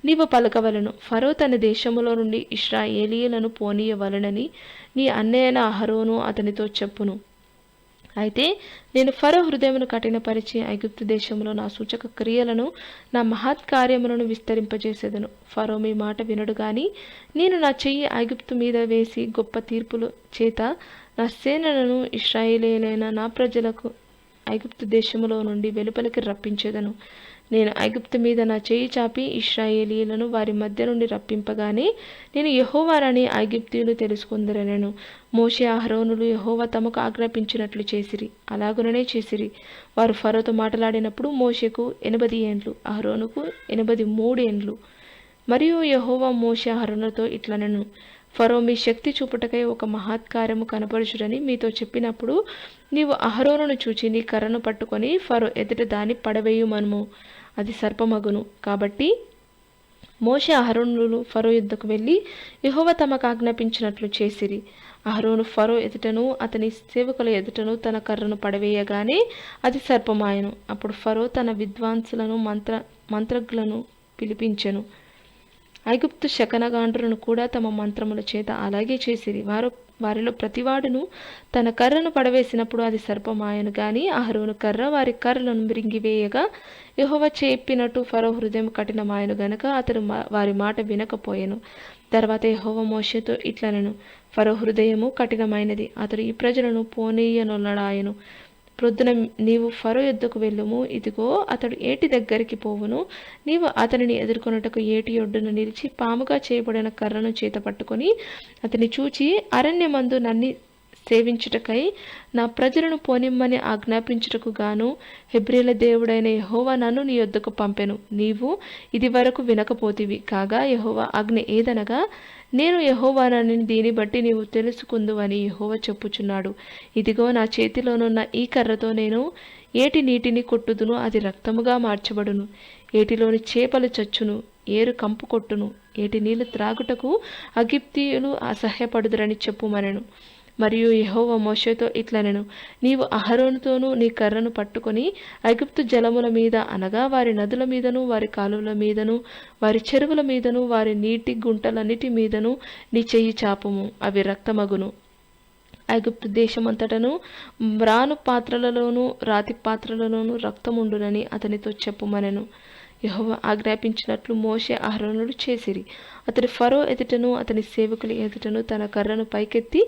నీవు పలకవలను. ఫరో తన దేశములో నుండి ఇశ్రాయేలీయులను పోనీయవలనని నీ అన్నయ్యన అహరోను అతనితో చెప్పును. అయితే నేను ఫరో హృదయమును కఠినపరిచి ఐగుప్తు దేశంలో నా సూచక క్రియలను, నా మహత్కార్యములను విస్తరింపజేసేదను. ఫరో మీ మాట వినడు గాని నేను నా చెయ్యి ఐగుప్తు మీద వేసి గొప్ప తీర్పుల చేత నా సేనలను ఇశ్రాయేలీయులైన నా ప్రజలకు ఐగుప్తు దేశములో నుండి వెలుపలికి రప్పించేదను. నేను ఐగుప్తు మీద నా చేయి చాపి ఇశ్రాయేలీయులను వారి మధ్య నుండి రప్పింపగానే నేను యెహోవానని ఐగుప్తీయులు తెలుసుకుందరనెను. మోషే అహరోనులు యెహోవా తమకు ఆజ్ఞాపించినట్లు చేసిరి. అలాగుననే చేసిరి. వారు ఫరోతో మాట్లాడినప్పుడు మోషేకు 80 ఏండ్లు, అహరోనుకు 83 ఏండ్లు. మరియు యెహోవా మోషే అహరోనులతో ఇట్లనెను, ఫరో మీ శక్తి చూపుటకై ఒక మహత్కార్యము కనపరచుడని మీతో చెప్పినప్పుడు నీవు అహరోనును చూచి నీ కర్రను పట్టుకొని ఫరో ఎదుట దాన్ని పడవేయుమనుము, అది సర్పమగును. కాబట్టి మోషే అహరోనులు ఫరో యుద్ధకు వెళ్ళి యెహోవా తమకు ఆజ్ఞాపించినట్లు చేసిరి. అహరోను ఫరో ఎదుటను అతని సేవకుల ఎదుటను తన కర్రను పడవేయగానే అది సర్పమాయను. అప్పుడు ఫరో తన విద్వాంసులను మంత్రజ్ఞులను పిలిపించెను. ఐగుప్తు శకనగాండ్రులను కూడా తమ మంత్రముల చేత అలాగే చేసిరి. వారిలో ప్రతివాడును తన కర్రను పడవేసినప్పుడు అది సర్పమాయను. గాని అహరోను కర్ర వారి కర్రలను మృంగివేయగా యెహోవా చెప్పినట్టు ఫరో హృదయం కఠినమాయను గనుక అతడు వారి మాట వినకపోయెను. తర్వాత యెహోవా మోషేతో ఇట్లనెను, ఫరో హృదయము కఠినమైనది, అతడు ఈ ప్రజలను పోనీయనొల్లడాయెను. ప్రొద్దున నీవు ఫరో యొద్దకు వెళ్ళుము, ఇదిగో అతడు ఏటి దగ్గరికి పోవును, నీవు అతనిని ఎదుర్కొనుటకు ఏటి ఒడ్డున నిలిచి పాముగా చేయబడిన కర్రను చేత పట్టుకొని అతని చూచి అరణ్యమందు నన్ను సేవించుటకై నా ప్రజలను పోనిమ్మని ఆజ్ఞాపించుటకు గాను హెబ్రీల దేవుడైన యెహోవా నన్ను నీ యొద్దకు పంపెను. నీవు ఇది వరకు వినకపోతివి కాగా యెహోవా ఆజ్ఞ ఏదనగా, నేను యెహోవానని దీన్ని బట్టి నీవు తెలుసుకుందువని యెహోవా చెప్పుచున్నాడు. ఇదిగో నా చేతిలోనున్న ఈ కర్రతో నేను ఏటి నీటిని కొట్టుదును, అది రక్తముగా మార్చబడును. ఏటిలోని చేపలు చచ్చును, ఏరు కంపు కొట్టును, ఏటి నీళ్లు త్రాగుటకు అగిప్తీయులు అసహ్యపడుదురని చెప్పుమనెను. మరియు యెహోవా మోషేతో ఇట్లనెను, నీవు అహరోనుతోనూ నీ కర్రను పట్టుకొని ఐగుప్తు జలముల మీద అనగా వారి నదుల మీదను, వారి కాలువల మీదను, వారి చెరువుల మీదను, వారి నీటి గుంటలన్నిటి మీదను నీ చెయ్యి చాపుము, అవి రక్తమగును. ఐగుప్తు దేశమంతటను మ్రాను పాత్రలలోనూ రాతి పాత్రలలోనూ రక్తముండునని అతనితో చెప్పుమనెను. యెహోవా ఆజ్ఞాపించినట్లు మోషే అహరోనులు చేసిరి. అతడు ఫరో ఎదుటను అతని సేవకుల ఎదుటను తన కర్రను పైకెత్తి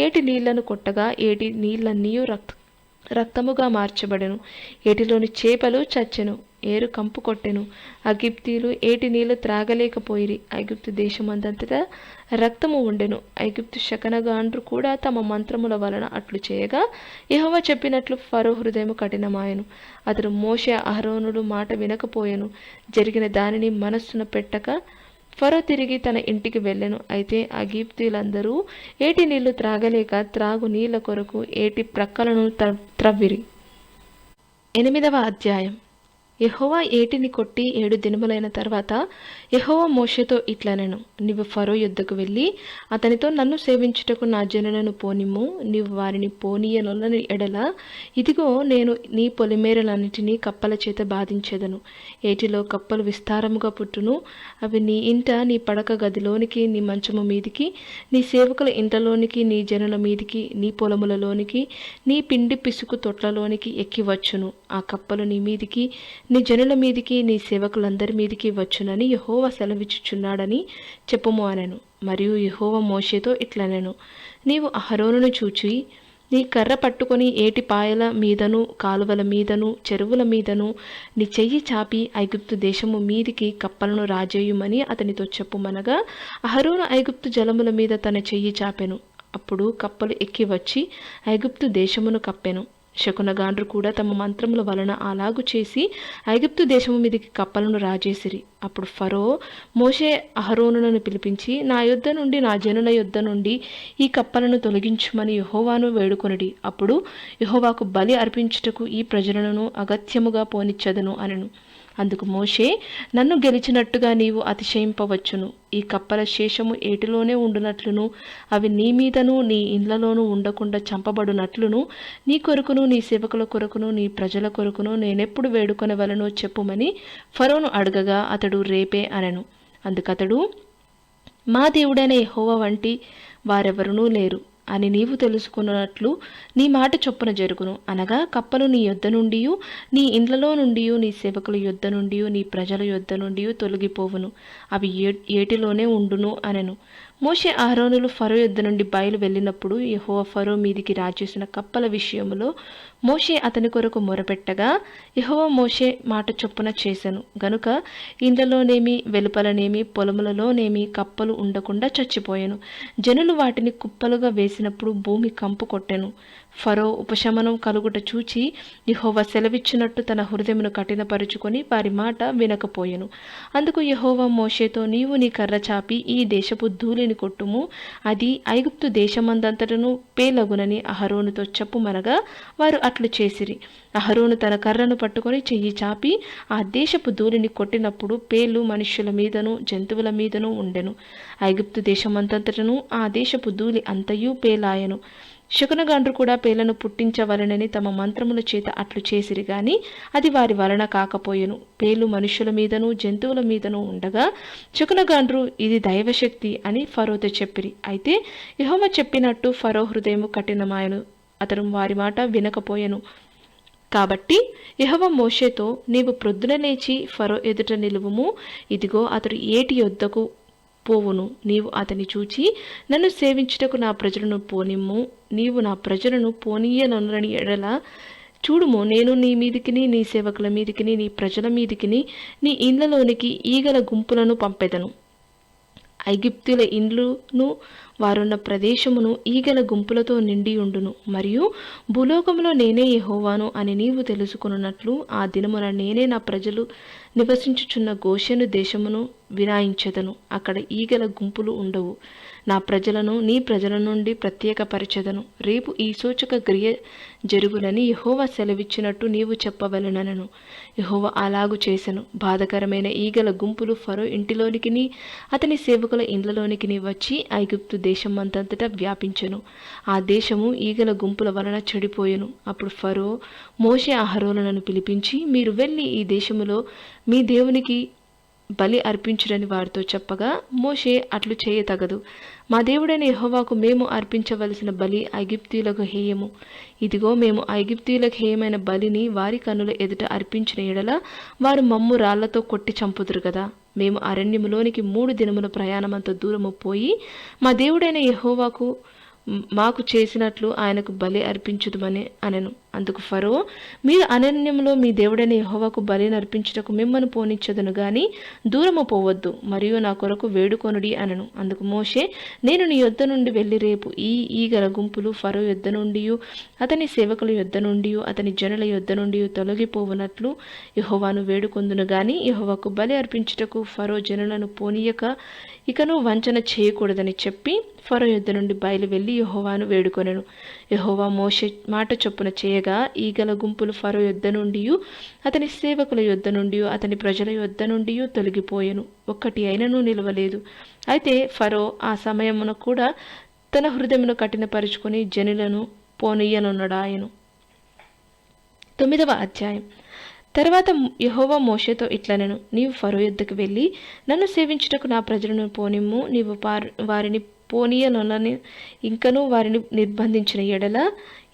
ఏటి నీళ్లను కొట్టగా ఏటి నీళ్లన్నీ రక్తముగా మార్చబడెను. ఏటిలోని చేపలు చచ్చెను, ఏరు కంపు కొట్టెను. అగిప్తీయులు ఏటి నీళ్లు త్రాగలేకపోయిరి. ఐగుప్తు దేశమందంతటా రక్తము ఉండెను. ఐగుప్తు శకనగాండ్రు కూడా తమ మంత్రముల వలన అట్లు చేయగా యెహోవా చెప్పినట్లు ఫరో హృదయము కఠినమాయెను. అతడు మోషే అహరోనులు మాట వినకపోయెను. జరిగిన దానిని మనస్సున పెట్టక ఫరో తిరిగి తన ఇంటికి వెళ్ళెను. అయితే అగిప్తీయులందరూ ఏటి నీళ్లు త్రాగలేక త్రాగు నీళ్ల కొరకు ఏటి ప్రక్కలను త్రవ్విరి. 8వ అధ్యాయం. యెహోవా ఏటిని కొట్టి 7 దినములైన తర్వాత యెహోవా మోషేతో ఇట్లనెను, నీవు ఫరో యొద్దకు వెళ్ళి అతనితో నన్ను సేవించుటకు నా జనులను పోనిమ్ము. నీవు వారిని పోనీయనొల్లని ఎడల ఇదిగో నేను నీ పొలిమేరలన్నిటినీ కప్పల చేత బాధించెదను. ఏటిలో కప్పలు విస్తారముగా పుట్టును. అవి నీ ఇంట, నీ పడక గదిలోనికి, నీ మంచము మీదికి, నీ సేవకుల ఇంటలోనికి, నీ జనుల మీదికి, నీ పొలములలోనికి, నీ పిండి పిసుకు తొట్లలోనికి ఎక్కి వచ్చును. ఆ కప్పలు నీ మీదికి, నీ జనుల మీదికి, నీ సేవకులందరి మీదికి వచ్చునని యెహోవా సెలవిచ్చుచున్నాడని చెప్పుము అనెను. మరియు యెహోవా మోషేతో ఇట్లనెను, నీవు అహరోనును చూచి నీ కర్ర పట్టుకొని ఏటి పాయల మీదను, కాలువల మీదను, చెరువుల మీదను నీ చెయ్యి చాపి ఐగుప్తు దేశము మీదికి కప్పలను రాజేయుమని అతనితో చెప్పుమనగా అహరోను ఐగుప్తు జలముల మీద తన చెయ్యి చాపెను. అప్పుడు కప్పలు ఎక్కి వచ్చి ఐగుప్తు దేశమును కప్పెను. శకునగాండ్రు కూడా తమ మంత్రముల వలన అలాగు చేసి ఐగుప్తు దేశము మీదికి కప్పలను రాజేసిరి. అప్పుడు ఫరో మోషే అహరోనులను పిలిపించి, నా యొద్ద నుండి, నా జనుల యొద్ద నుండి ఈ కప్పలను తొలగించుమని యెహోవాను వేడుకొనిడి. అప్పుడు యెహోవాకు బలి అర్పించుటకు ఈ ప్రజలను అగత్యముగా పోనిచ్చదను అనెను. అందుకు మోషే, నన్ను గెలిచినట్టుగా నీవు అతిశయింపవచ్చును. ఈ కప్పల శేషము ఏటిలోనే ఉండునట్లును, అవి నీ మీదను నీ ఇండ్లలోనూ ఉండకుండా చంపబడునట్లును నీ కొరకును, నీ సేవకుల కొరకును, నీ ప్రజల కొరకును నేనెప్పుడు వేడుకొనవలనో చెప్పుమని ఫరోను అడగగా అతడు రేపే అనెను. అందుకతడు, మా దేవుడైన యెహోవా వంటి వారెవరునూ లేరు అని నీవు తెలుసుకున్నట్లు నీ మాట చొప్పున జరుగును. అనగా కప్పలు నీ యొద్ద నుండి, నీ ఇండ్లలో నుండి, నీ సేవకుల యొద్ద నుండి, నీ ప్రజల యొద్ద నుండి తొలగిపోవును, అవి ఏటిలోనే ఉండును అనెను. మోషే అహరోనులు ఫరో యొద్ద నుండి బయలు వెళ్ళినప్పుడు యెహోవా ఫరో మీదికి రాజేసిన కప్పల విషయములో మోషే అతని కొరకు మొరపెట్టగా యెహోవా మోషే మాట చొప్పున చేసెను గనుక ఇండ్లలోనేమి, వెలుపలనేమి, పొలములలోనేమి కప్పలు ఉండకుండా చచ్చిపోయెను. జనులు వాటిని కుప్పలుగా వేసినప్పుడు భూమి కంపు కొట్టెను. ఫరో ఉపశమనం కలుగుట చూచి యెహోవా సెలవిచ్చినట్టు తన హృదయమును కఠినపరుచుకొని వారి మాట వినకపోయెను. అందుకు యెహోవా మోషేతో, నీవు నీ కర్ర చాపి ఈ దేశపు ధూళిని కొట్టుము, అది ఐగుప్తు దేశమందంతటను పేలగునని అహరోనుతో చెప్పుమనగా వారు అట్లు చేసిరి. అహరోను తన కర్రను పట్టుకొని చెయ్యి చాపి ఆ దేశపు ధూళిని కొట్టినప్పుడు పేలు మనుష్యుల మీదను జంతువుల మీదను ఉండెను. ఐగుప్తు దేశమంతంతటను ఆ దేశపు ధూళి అంతయు పేలాయెను. శకునగాండ్రు కూడా పేలను పుట్టించవలనని తమ మంత్రముల చేత అట్లు చేసిరి గాని అది వారి వలన కాకపోయెను. పేలు మనుష్యుల మీదను జంతువుల మీదను ఉండగా శకునగాండ్రు, ఇది దైవశక్తి అని ఫరోతో చెప్పిరి. అయితే యెహోవా చెప్పినట్టు ఫరో హృదయము కఠినమాయెను, అతడు వారి మాట వినకపోయెను. కాబట్టి యెహోవా మోషేతో, నీవు ప్రొద్దున లేచి ఫరో ఎదుట నిలువుము, ఇదిగో అతడు ఏటి యొద్దకు పోవును. నీవు అతని చూచి నన్ను సేవించుటకు నా ప్రజలను పోనిమ్ము. నీవు నా ప్రజలను పోనీయనొనని ఎడల చూడుము, నేను నీ మీదికిని నీ సేవకుల మీదికిని నీ ప్రజల మీదికిని నీ ఇండ్లలోనికి ఈగల గుంపులను పంపెదను. ఐగుప్తుల ఇండ్లును వారున్న ప్రదేశమును ఈగల గుంపులతో నిండి ఉండును. మరియు భూలోకములో నేనే యెహోవాను అని నీవు తెలుసుకొనున్నట్లు ఆ దినమున నేనే నా ప్రజలు నివసించుచున్న గోషెను దేశమును వినాయించెదను. అక్కడ ఈగల గుంపులు ఉండవు. నా ప్రజలను నీ ప్రజల నుండి ప్రత్యేకపరచెదను. రేపు ఈ సూచక క్రియ జరుగునని యెహోవా సెలవిచ్చినట్టు నీవు చెప్పవలెనను. యెహోవా అలాగు చేసెను. బాధకరమైన ఈగల గుంపులు ఫరో ఇంటిలోనికిని అతని సేవకుల ఇండ్లలోనికిని వచ్చి ఐగుప్తు దేశమంతటా వ్యాపించెను. ఆ దేశము ఈగల గుంపుల వలన చెడిపోయెను. అప్పుడు ఫరో మోషే అహరోనులను పిలిపించి, మీరు వెళ్ళి ఈ దేశములో మీ దేవునికి బలి అర్పించుడని వారితో చెప్పగా, మోషే అట్లు చేయతగదు. మా దేవుడైన యెహోవాకు మేము అర్పించవలసిన బలి ఐగుప్తీయులకు హేయము. ఇదిగో, మేము ఐగుప్తీయులకు హేయమైన బలిని వారి కన్నుల ఎదుట అర్పించిన ఎడల వారు మమ్ము రాళ్లతో కొట్టి చంపుదురు కదా. మేము అరణ్యములోనికి 3 దినముల ప్రయాణమంత దూరము పోయి మా దేవుడైన యెహోవాకు మాకు చేసినట్లు ఆయనకు బలి అర్పించుదుమని అనెను. అందుకు ఫరో, మీరు అరణ్యంలో మీ దేవుడైన యెహోవాకు బలిని అర్పించుటకు మిమ్మను పోనిచ్చదును గాని దూరము పోవద్దు, మరియు నా కొరకు వేడుకొనుడి అనెను. అందుకు మోషే, నేను నీ యొద్ద నుండి వెళ్ళి రేపు ఈ ఈగల గుంపులు ఫరో యొద్ద నుండి అతని సేవకుల యొద్ద నుండి అతని జనుల యొద్ద నుండి తొలగిపోవునట్లు యెహోవాను వేడుకొందును గాని యెహోవాకు బలి అర్పించుటకు ఫరో జనులను పోనీయక ఇకను వంచన చేయకూడదని చెప్పి ఫరో యొద్ద నుండి బయలు వెళ్ళి యెహోవాను వేడుకొనెను. యెహోవా మోషే మాట చొప్పున చేయగా ఈగల గుంపులు ఫరో యొద్ద నుండి అతని సేవకుల యొద్ద నుండి అతని ప్రజల యొద్ద నుండి తొలగిపోయెను. ఒక్కటి అయినను నిలవలేదు. అయితే ఫరో ఆ సమయమున కూడా తన హృదయమును కఠినపరుచుకొని జనులను పోనీయనున్నాడాయను. 9వ అధ్యాయం. తర్వాత యెహోవా మోషేతో ఇట్లనెను, నీవు ఫరో యొద్దకు వెళ్ళి నన్ను సేవించుటకు నా ప్రజలను పోనిమ్ము. నీవు వారిని పోనీయనొనని ఇంకనూ వారిని నిర్బంధించిన ఎడల,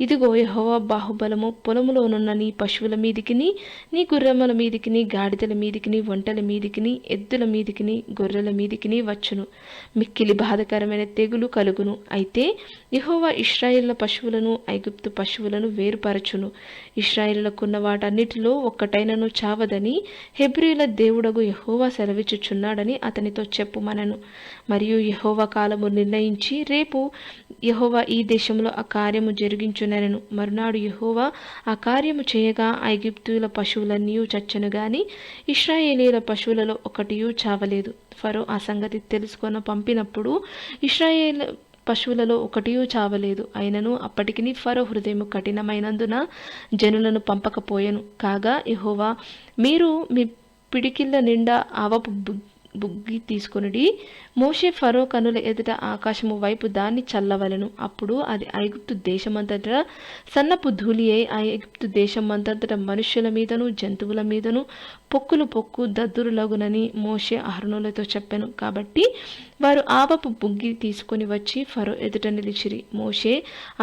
ఇదిగో యెహోవా బాహుబలము పొలములోనున్న నీ పశువుల మీదికిని నీ గుర్రముల మీదికిని గాడిదల మీదికిని ఒంటెల మీదికిని ఎద్దుల మీదికిని గొర్రెల మీదికిని వచ్చును. మిక్కిలి బాధకరమైన తెగులు కలుగును. అయితే యెహోవా ఇశ్రాయేలుల పశువులను ఐగుప్తు పశువులను వేరుపరచును. ఇశ్రాయేలులకున్న వాటన్నిటిలో ఒక్కటైనను చావదని హెబ్రీయుల దేవుడగు యెహోవా సెలవిచ్చుచున్నాడని అతనితో చెప్పుమనెను. మరియు యెహోవా కాలము నిర్ణయించి రేపు యెహోవా ఈ దేశంలో ఆ కార్యము జరిగించునెను. మరునాడు యెహోవా ఆ కార్యము చేయగా ఐగుప్తీయుల పశువులన్నీ చచ్చెను గాని ఇశ్రాయేలీయుల పశువులలో ఒకటియూ చావలేదు. ఫరో ఆ సంగతి తెలుసుకొని పంపినప్పుడు ఇశ్రాయేల్ పశువులలో ఒకటియూ చావలేదు. అయినను అప్పటికి ఫరో హృదయము కఠినమైనందున జనులను పంపకపోయెను. కాగా యెహోవా, మీరు మీ పిడికిళ్ళ నిండా ఆవపు బుగ్గి తీసుకొనిడి. మోషే ఫరో కనుల ఎదుట ఆకాశము వైపు దాన్ని చల్లవలెను. అప్పుడు అది ఐగుప్తు దేశమంతటా సన్నపు ధూళి అయి ఐగుప్తు దేశమంతటా మనుష్యుల మీదను జంతువుల మీదను పొక్కు దద్దురులగునని మోషే అహరోనులతో చెప్పెను. కాబట్టి వారు ఆవపు బుగ్గి తీసుకొని వచ్చి ఫరో ఎదుట నిలిచిరి. మోషే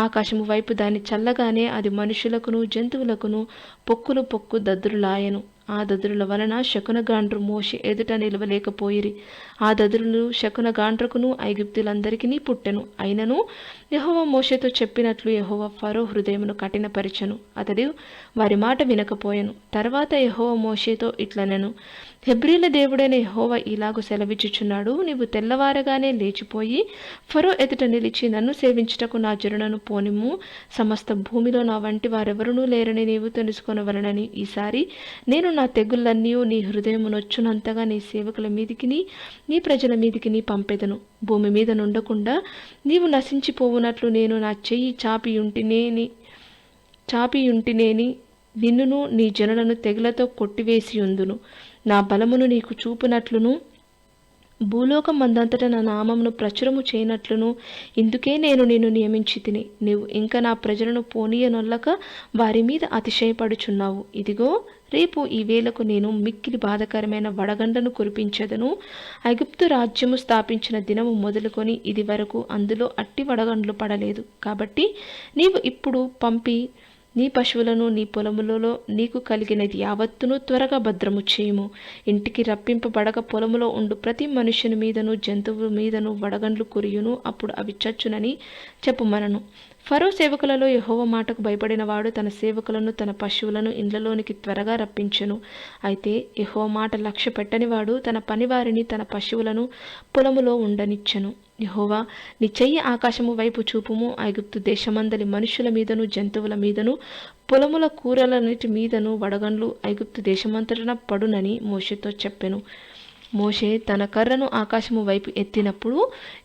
ఆకాశము వైపు దాన్ని చల్లగానే అది మనుషులకును జంతువులకును పొక్కు దద్దురులాయెను. ఆ దదురుల వలన శకునగాండ్రు మోషే ఎదుట నిలవలేకపోయిరి. ఆ దదురులు శకునగాండ్రకును ఐగుప్తులందరికీ పుట్టెను. అయినను యెహోవా మోషేతో చెప్పినట్లు యెహోవా ఫరో హృదయమును కఠినపరిచెను. అతడు వారి మాట వినకపోయెను. తర్వాత యెహోవా మోషేతో ఇట్లనెను, హెబ్రీల దేవుడైన యెహోవా ఇలాగు సెలవిచ్చుచున్నాడు, నీవు తెల్లవారగానే లేచిపోయి ఫరో ఎదుట నిలిచి నన్ను సేవించుటకు నా జనులను పోనిమ్ము. సమస్త భూమిలో నా వంటి వారెవరునూ లేరని నీవు తెలుసుకొనవలెనని ఈసారి నేను నా తెగుళ్ళన్నీ నీ హృదయమునొచ్చునంతగా నీ సేవకుల మీదికిని నీ ప్రజల మీదికిని పంపెదను. భూమి మీద నుండకుండా నీవు నశించిపోవునట్లు నేను నా చెయ్యి చాపియుంటినేని నిన్నును నీ జనులను తెగులతో కొట్టివేసి ఉందును. నా బలమును నీకు చూపునట్లును భూలోకం మందంతటా నా నామమును ప్రచురము చేయనట్లును ఇందుకే నేను నిన్ను నియమించి తిని. నీవు ఇంకా నా ప్రజలను పోనీయనొల్లక వారి మీద అతిశయపడుచున్నావు. ఇదిగో, రేపు ఈ వేళకు నేను మిక్కిలి బాధకరమైన వడగండ్లను కురిపించెదను. ఐగుప్తు రాజ్యము స్థాపించిన దినము మొదలుకొని ఇది వరకు అందులో అట్టి వడగండ్లు పడలేదు. కాబట్టి నీవు ఇప్పుడు పంపి నీ పశువులను నీ పొలములలో నీకు కలిగినది యావత్తును త్వరగా భద్రము చేయుము. ఇంటికి రప్పింపబడక పొలములో ఉండు ప్రతి మనుష్యుని మీదను జంతువు మీదను వడగండ్లు కురియును, అప్పుడు అవి చచ్చునని చెప్పుమనను. ఫరో సేవకులలో యెహోవా మాటకు భయపడినవాడు తన సేవకులను తన పశువులను ఇండ్లలోనికి త్వరగా రప్పించెను. అయితే యెహోవా మాట లక్ష్య పెట్టనివాడు తన పనివారిని తన పశువులను పొలములో ఉండనిచ్చెను. యెహోవా, నీ చెయ్యి ఆకాశము వైపు చూపుము. ఐగుప్తు దేశమందలి మనుషుల మీదను జంతువుల మీదను పొలముల కూరలన్నిటి మీదను వడగండ్లు ఐగుప్తు దేశమంతటన పడునని మోషేతో చెప్పెను. మోషే తన కర్రను ఆకాశము వైపు ఎత్తినప్పుడు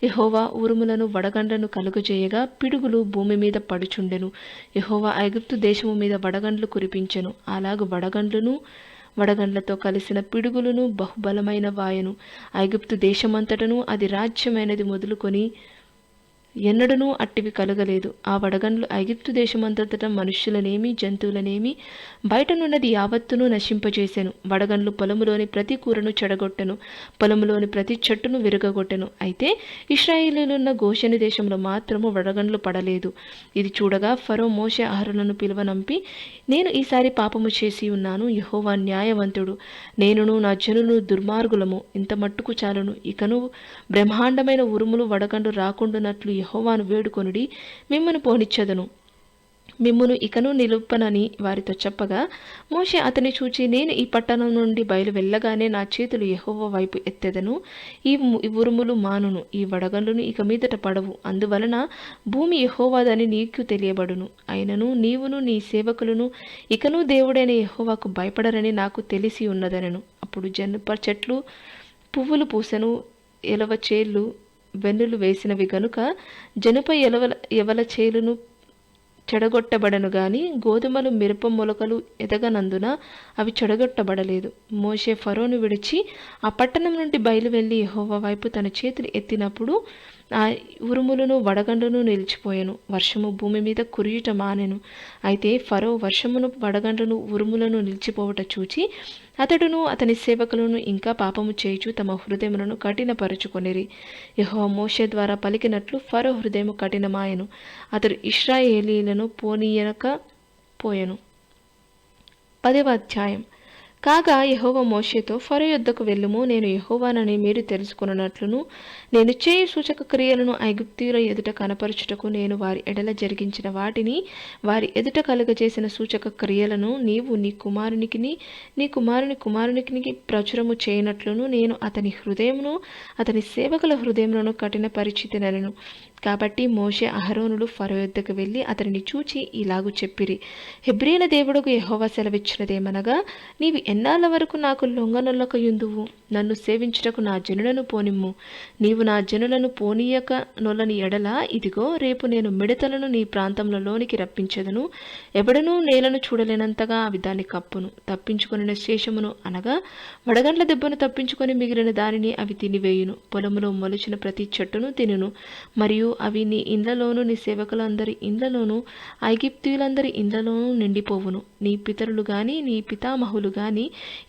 యెహోవా ఉరుములను వడగండ్లను కలుగజేయగా పిడుగులు భూమి మీద పడుచుండెను. యెహోవా ఐగుప్తు దేశము మీద వడగండ్లు కురిపించెను. అలాగు వడగండ్లతో కలిసిన పిడుగులను బహుబలమైన వాయను. ఐగుప్తు దేశమంతటను అది రాజ్యమైనది మొదలుకొని ఎన్నడనూ అట్టివి కలగలేదు. ఆ వడగండ్లు ఐగుప్తు దేశమంతటా మనుష్యులనేమి జంతువులనేమి బయటనున్నది యావత్తును నశింపజేసెను. వడగండ్లు పొలములోని ప్రతి కూరను చెడగొట్టెను, పొలములోని ప్రతి చెట్టును విరగగొట్టెను. అయితే ఇశ్రాయేలీయులున్న గోషెను దేశంలో మాత్రము వడగండ్లు పడలేదు. ఇది చూడగా ఫరో మోషే అహరోనులను పిలువనంపి, నేను ఈసారి పాపము చేసి ఉన్నాను. యెహోవా న్యాయవంతుడు, నేనును నా జనులు దుర్మార్గులము. ఇంత మట్టుకు చాలును. ఇకను బ్రహ్మాండమైన ఉరుములు వడగండ్లు రాకుండానట్లు యెహోవాను వేడుకొనుడి, మిమ్మును పోనిచ్చెదను, మిమ్మును ఇకను నిలుపనని వారితో చెప్పగా, మోషే అతని చూచి, నేను ఈ పట్టణం నుండి బయలు వెళ్ళగానే నా చేతులు యెహోవా వైపు ఎత్తెదను. ఈ ఉరుములు మానును, ఈ వడగండ్లను ఇక మీదట పడవు. అందువలన భూమి యెహోవాదని నీకు తెలియబడును. అయినను నీవును నీ సేవకులను ఇకను దేవుడైన యెహోవాకు భయపడరని నాకు తెలిసి ఉన్నదనెను. అప్పుడు జనప చెట్లు పువ్వులు పూసెను, ఎలవ చేళ్ళు వెన్నులు వేసినవి గనుక జనప ఎవల చేలును చెడగొట్టబడను గాని గోధుమలు మిరప మొలకలు ఎదగనందున అవి చెడగొట్టబడలేదు. మోషే ఫరోను విడిచి ఆ పట్టణం నుండి బయలు వెళ్ళి యెహోవా వైపు తన చేతులు ఎత్తినప్పుడు ఆ ఉరుములను వడగండ్లను నిలిచిపోయాను. వర్షము భూమి మీద కురియుట మానెను. అయితే ఫరో వర్షమును వడగండ్లను ఉరుములను నిలిచిపోవట చూచి అతడును అతని సేవకులను ఇంకా పాపము చేయుచు తమ హృదయములను కఠినపరుచుకొనిరి. యెహోవా మోషే ద్వారా పలికినట్లు ఫరో హృదయము కఠినమాయెను. అతడు ఇశ్రాయేలీయులను పోనీయక పోయెను. 10వ అధ్యాయం. కాగా యెహోవా మోషేతో, ఫరో యొద్దకు వెళ్ళుము, నేను యెహోవానని మీరు తెలుసుకొనున్నట్లును నేను చేయు సూచక క్రియలను ఐగుప్తీయుల ఎదుట కనపరచుటకు నేను వారి ఎడల జరిగించిన వాటిని వారి ఎదుట కలుగజేసిన సూచక క్రియలను నీవు నీ కుమారునికిని నీ కుమారుని కుమారునికి ప్రచురము చేయనట్లును నేను అతని హృదయమును అతని సేవకుల హృదయములను కఠినపరిచితినెను. కాబట్టి మోషే అహరోనులు ఫరో యొద్దకు వెళ్ళి అతనిని చూచి ఇలాగు చెప్పిరి, హెబ్రీల దేవుడుకు యెహోవా సెలవిచ్చినదేమనగా, నీవు ఎన్నాళ్ళ వరకు నాకు లొంగనొల్లకయుందువు? నన్ను సేవించుటకు నా జనులను పోనిమ్ము. నీవు నా జనులను పోనీయక నొల్లని ఎడల, ఇదిగో రేపు నేను మిడతలను నీ ప్రాంతంలోనికి రప్పించెదను. ఎవడనూ నేలను చూడలేనంతగా అవి దాన్ని కప్పును. తప్పించుకొనిన శేషమును అనగా వడగండ్ల దెబ్బను తప్పించుకొని మిగిలిన దానిని అవి తినివేయును. పొలములో మొలిచిన ప్రతి చెట్టును తినును. మరియు అవి నీ ఇండ్లలోను నీ సేవకులందరి ఇండ్లలోను ఐగుప్తీయులందరి ఇండ్లలోనూ నిండిపోవును. నీ పితరులు గాని నీ పితామహులు గాని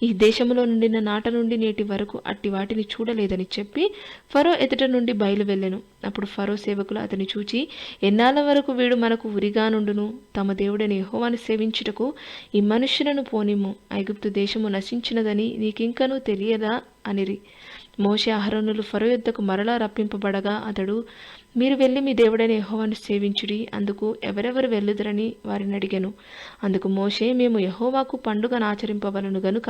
ఈ దేశంలో నుండిన నాట నుండి నేటి వరకు అట్టి వాటిని చూడలేదని చెప్పి ఫరో ఎదుట నుండి బయలు వెళ్ళెను. అప్పుడు ఫరో సేవకులు అతని చూచి, ఎన్నాళ్ళ వరకు వీడు మనకు ఉరిగా నుండును? తమ దేవుడైన యెహోవాను సేవించుటకు ఈ మనుష్యులను పోనిమ్ము. ఐగుప్తు దేశము నశించినదని నీకింకనూ తెలియదా అనిరి. మోషే అహరోనులు ఫరో యొద్దకు మరలా రప్పింపబడగా అతడు, మీరు వెళ్ళి మీ దేవుడైన యెహోవాను సేవించుడి, అందుకు ఎవరెవరు వెళ్ళుదరని వారిని అడిగెను. అందుకు మోషే, మేము యెహోవాకు పండుగను ఆచరింపవలను గనుక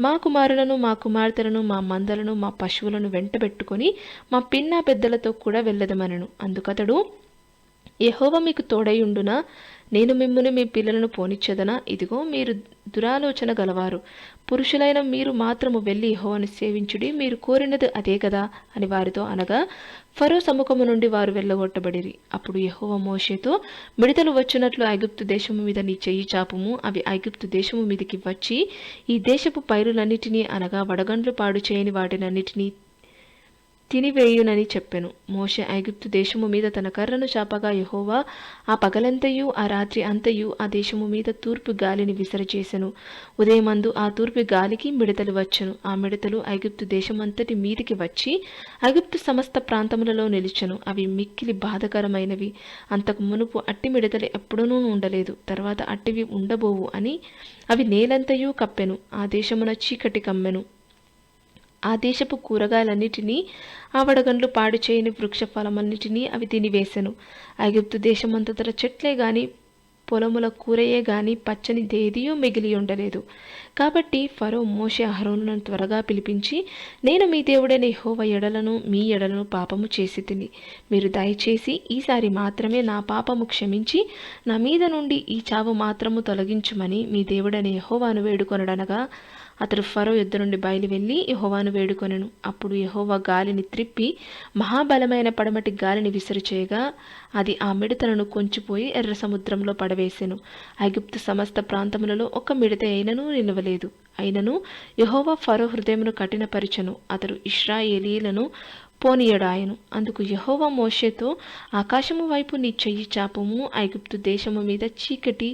మా కుమారులను మా కుమార్తెలను మా మందలను మా పశువులను వెంటబెట్టుకొని మా పిన్నా పెద్దలతో కూడా వెళ్ళదమనను. అందుకతడు, యెహోవా మీకు తోడైయుండునా? నేను మిమ్మును మీ పిల్లలను పోనిచ్చేదనా? ఇదిగో మీరు దురాలోచన గలవారు. పురుషులైన మీరు మాత్రము వెళ్ళి యెహోవాను సేవించుడి, మీరు కోరినది అదే కదా అని వారితో అనగా ఫరో సముఖము నుండి వారు వెళ్ళగొట్టబడిరి. అప్పుడు యెహోవా మోషేతో, మిడతలు వచ్చినట్లు ఐగుప్తు దేశము మీద నీ చెయ్యి చాపుము. అవి ఐగుప్తు దేశము మీదకి వచ్చి ఈ దేశపు పైరులన్నిటినీ అనగా వడగండ్లు పాడు చేయని వాటినన్నిటినీ తినివేయునని చెప్పెను. మోషే ఐగుప్తు దేశము మీద తన కర్రను చాపగా యెహోవా ఆ పగలంతయు ఆ రాత్రి అంతయు ఆ దేశము మీద తూర్పు గాలిని విసరచేసెను. ఉదయమందు ఆ తూర్పు గాలికి మిడతలు వచ్చెను. ఆ మిడతలు ఐగుప్తు దేశమంతటి మీదికి వచ్చి ఐగుప్తు సమస్త ప్రాంతములలో నిలిచెను. అవి మిక్కిలి బాధకరమైనవి. అంతకు మునుపు అట్టి మిడతలు ఎప్పుడూనూ ఉండలేదు, తర్వాత అట్టివి ఉండబోవు అని అవి నేలంతయు కప్పెను. ఆ దేశమున చీకటి కమ్మెను. ఆ దేశపు కూరగాయలన్నిటినీ, ఆ వడగండ్లు పాడు చేయని వృక్ష ఫలమన్నిటినీ అవి తినివేశెను. ఐగుప్తు దేశమంతటా చెట్లే గాని పొలముల కూరయే గాని పచ్చని దేదియూ మిగిలి ఉండలేదు. కాబట్టి ఫరో మోషే అహరోనులను త్వరగా పిలిపించి, నేను మీ దేవుడైన యెహోవా ఎడలను మీ ఎడలను పాపము చేసి తిని, మీరు దయచేసి ఈసారి మాత్రమే నా పాపము క్షమించి నా మీద నుండి ఈ చావు మాత్రము తొలగించుమని మీ దేవుడైన యెహోవాను వేడుకొనడనగా, అతడు ఫరో యొద్ద నుండి బయలువెళ్ళి యెహోవాను వేడుకొనెను. అప్పుడు యెహోవా గాలిని త్రిప్పి మహాబలమైన పడమటి గాలిని విసిరిచేయగా అది ఆ మిడతలను కొంచిపోయి ఎర్ర సముద్రంలో పడవేసెను. ఐగుప్తు సమస్త ప్రాంతములలో ఒక్క మిడత అయినను నిలవలేదు. అయినను యెహోవా ఫరో హృదయమును కఠినపరిచెను, అతడు ఇశ్రాయేలీయులను పోనీయడాయెను. అందుకు యెహోవా మోషేతో, ఆకాశము వైపు నీ చెయ్యి చాపుము, ఐగుప్తు దేశము మీద చీకటి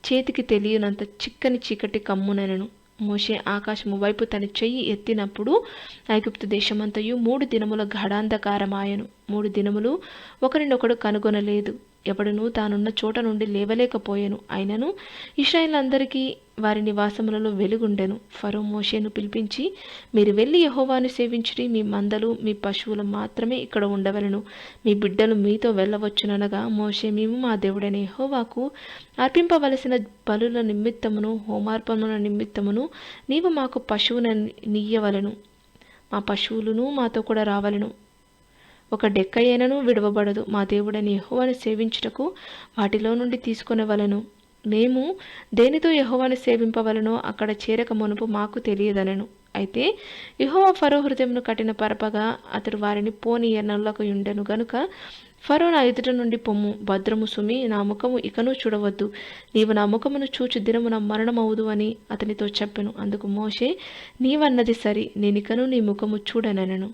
చేతికి తెలియనంత చిక్కని చీకటి కమ్మునెను. మోషే ఆకాశము వైపు తన చెయ్యి ఎత్తినప్పుడు ఐగుప్తు దేశమంతయు 3 దినముల గాఢాంధకారమాయెను. 3 దినములు ఒకరినొకడు కనుగొనలేదు. ఎవడునూ తానున్న చోట నుండి లేవలేకపోయెను. అయినను ఇశ్రాయేలందరికీ వారి నివాసములలో వెలుగుండెను. ఫరో మోషేను పిలిపించి, మీరు వెళ్ళి యెహోవాను సేవించుడి, మీ మందలు మీ పశువులు మాత్రమే ఇక్కడ ఉండవలెను, మీ బిడ్డలు మీతో వెళ్ళవచ్చుననగా, మోషే, మేము మా దేవుడైన యెహోవాకు అర్పింపవలసిన బలుల నిమిత్తమును హోమార్పణల నిమిత్తమును నీవు మాకు పశువుననియ్యవలెను, మా పశువులను మాతో కూడా రావలెను, ఒక డెక్క అయినను విడవబడదు. మా దేవుడని యెహోవాను సేవించుటకు వాటిలో నుండి తీసుకొనవలెను. మేము దేనితో యెహోవాను సేవింపవలనో అక్కడ చేరక మునుపు మాకు తెలియదనెను. అయితే యెహోవా ఫరో హృదయమును కఠిన పరపగా అతడు వారిని పోనీయనొల్లకయుండెను గనుక, ఫరో నా ఎదుట నుండి పొమ్ము, భద్రము సుమి, నా ముఖము ఇకనూ చూడవద్దు, నీవు నా ముఖమును చూచు దినము నా మరణమవుదు అని అతనితో చెప్పెను. అందుకు మోషే, నీవన్నది సరి, నేనికను నీ ముఖము చూడనెనను.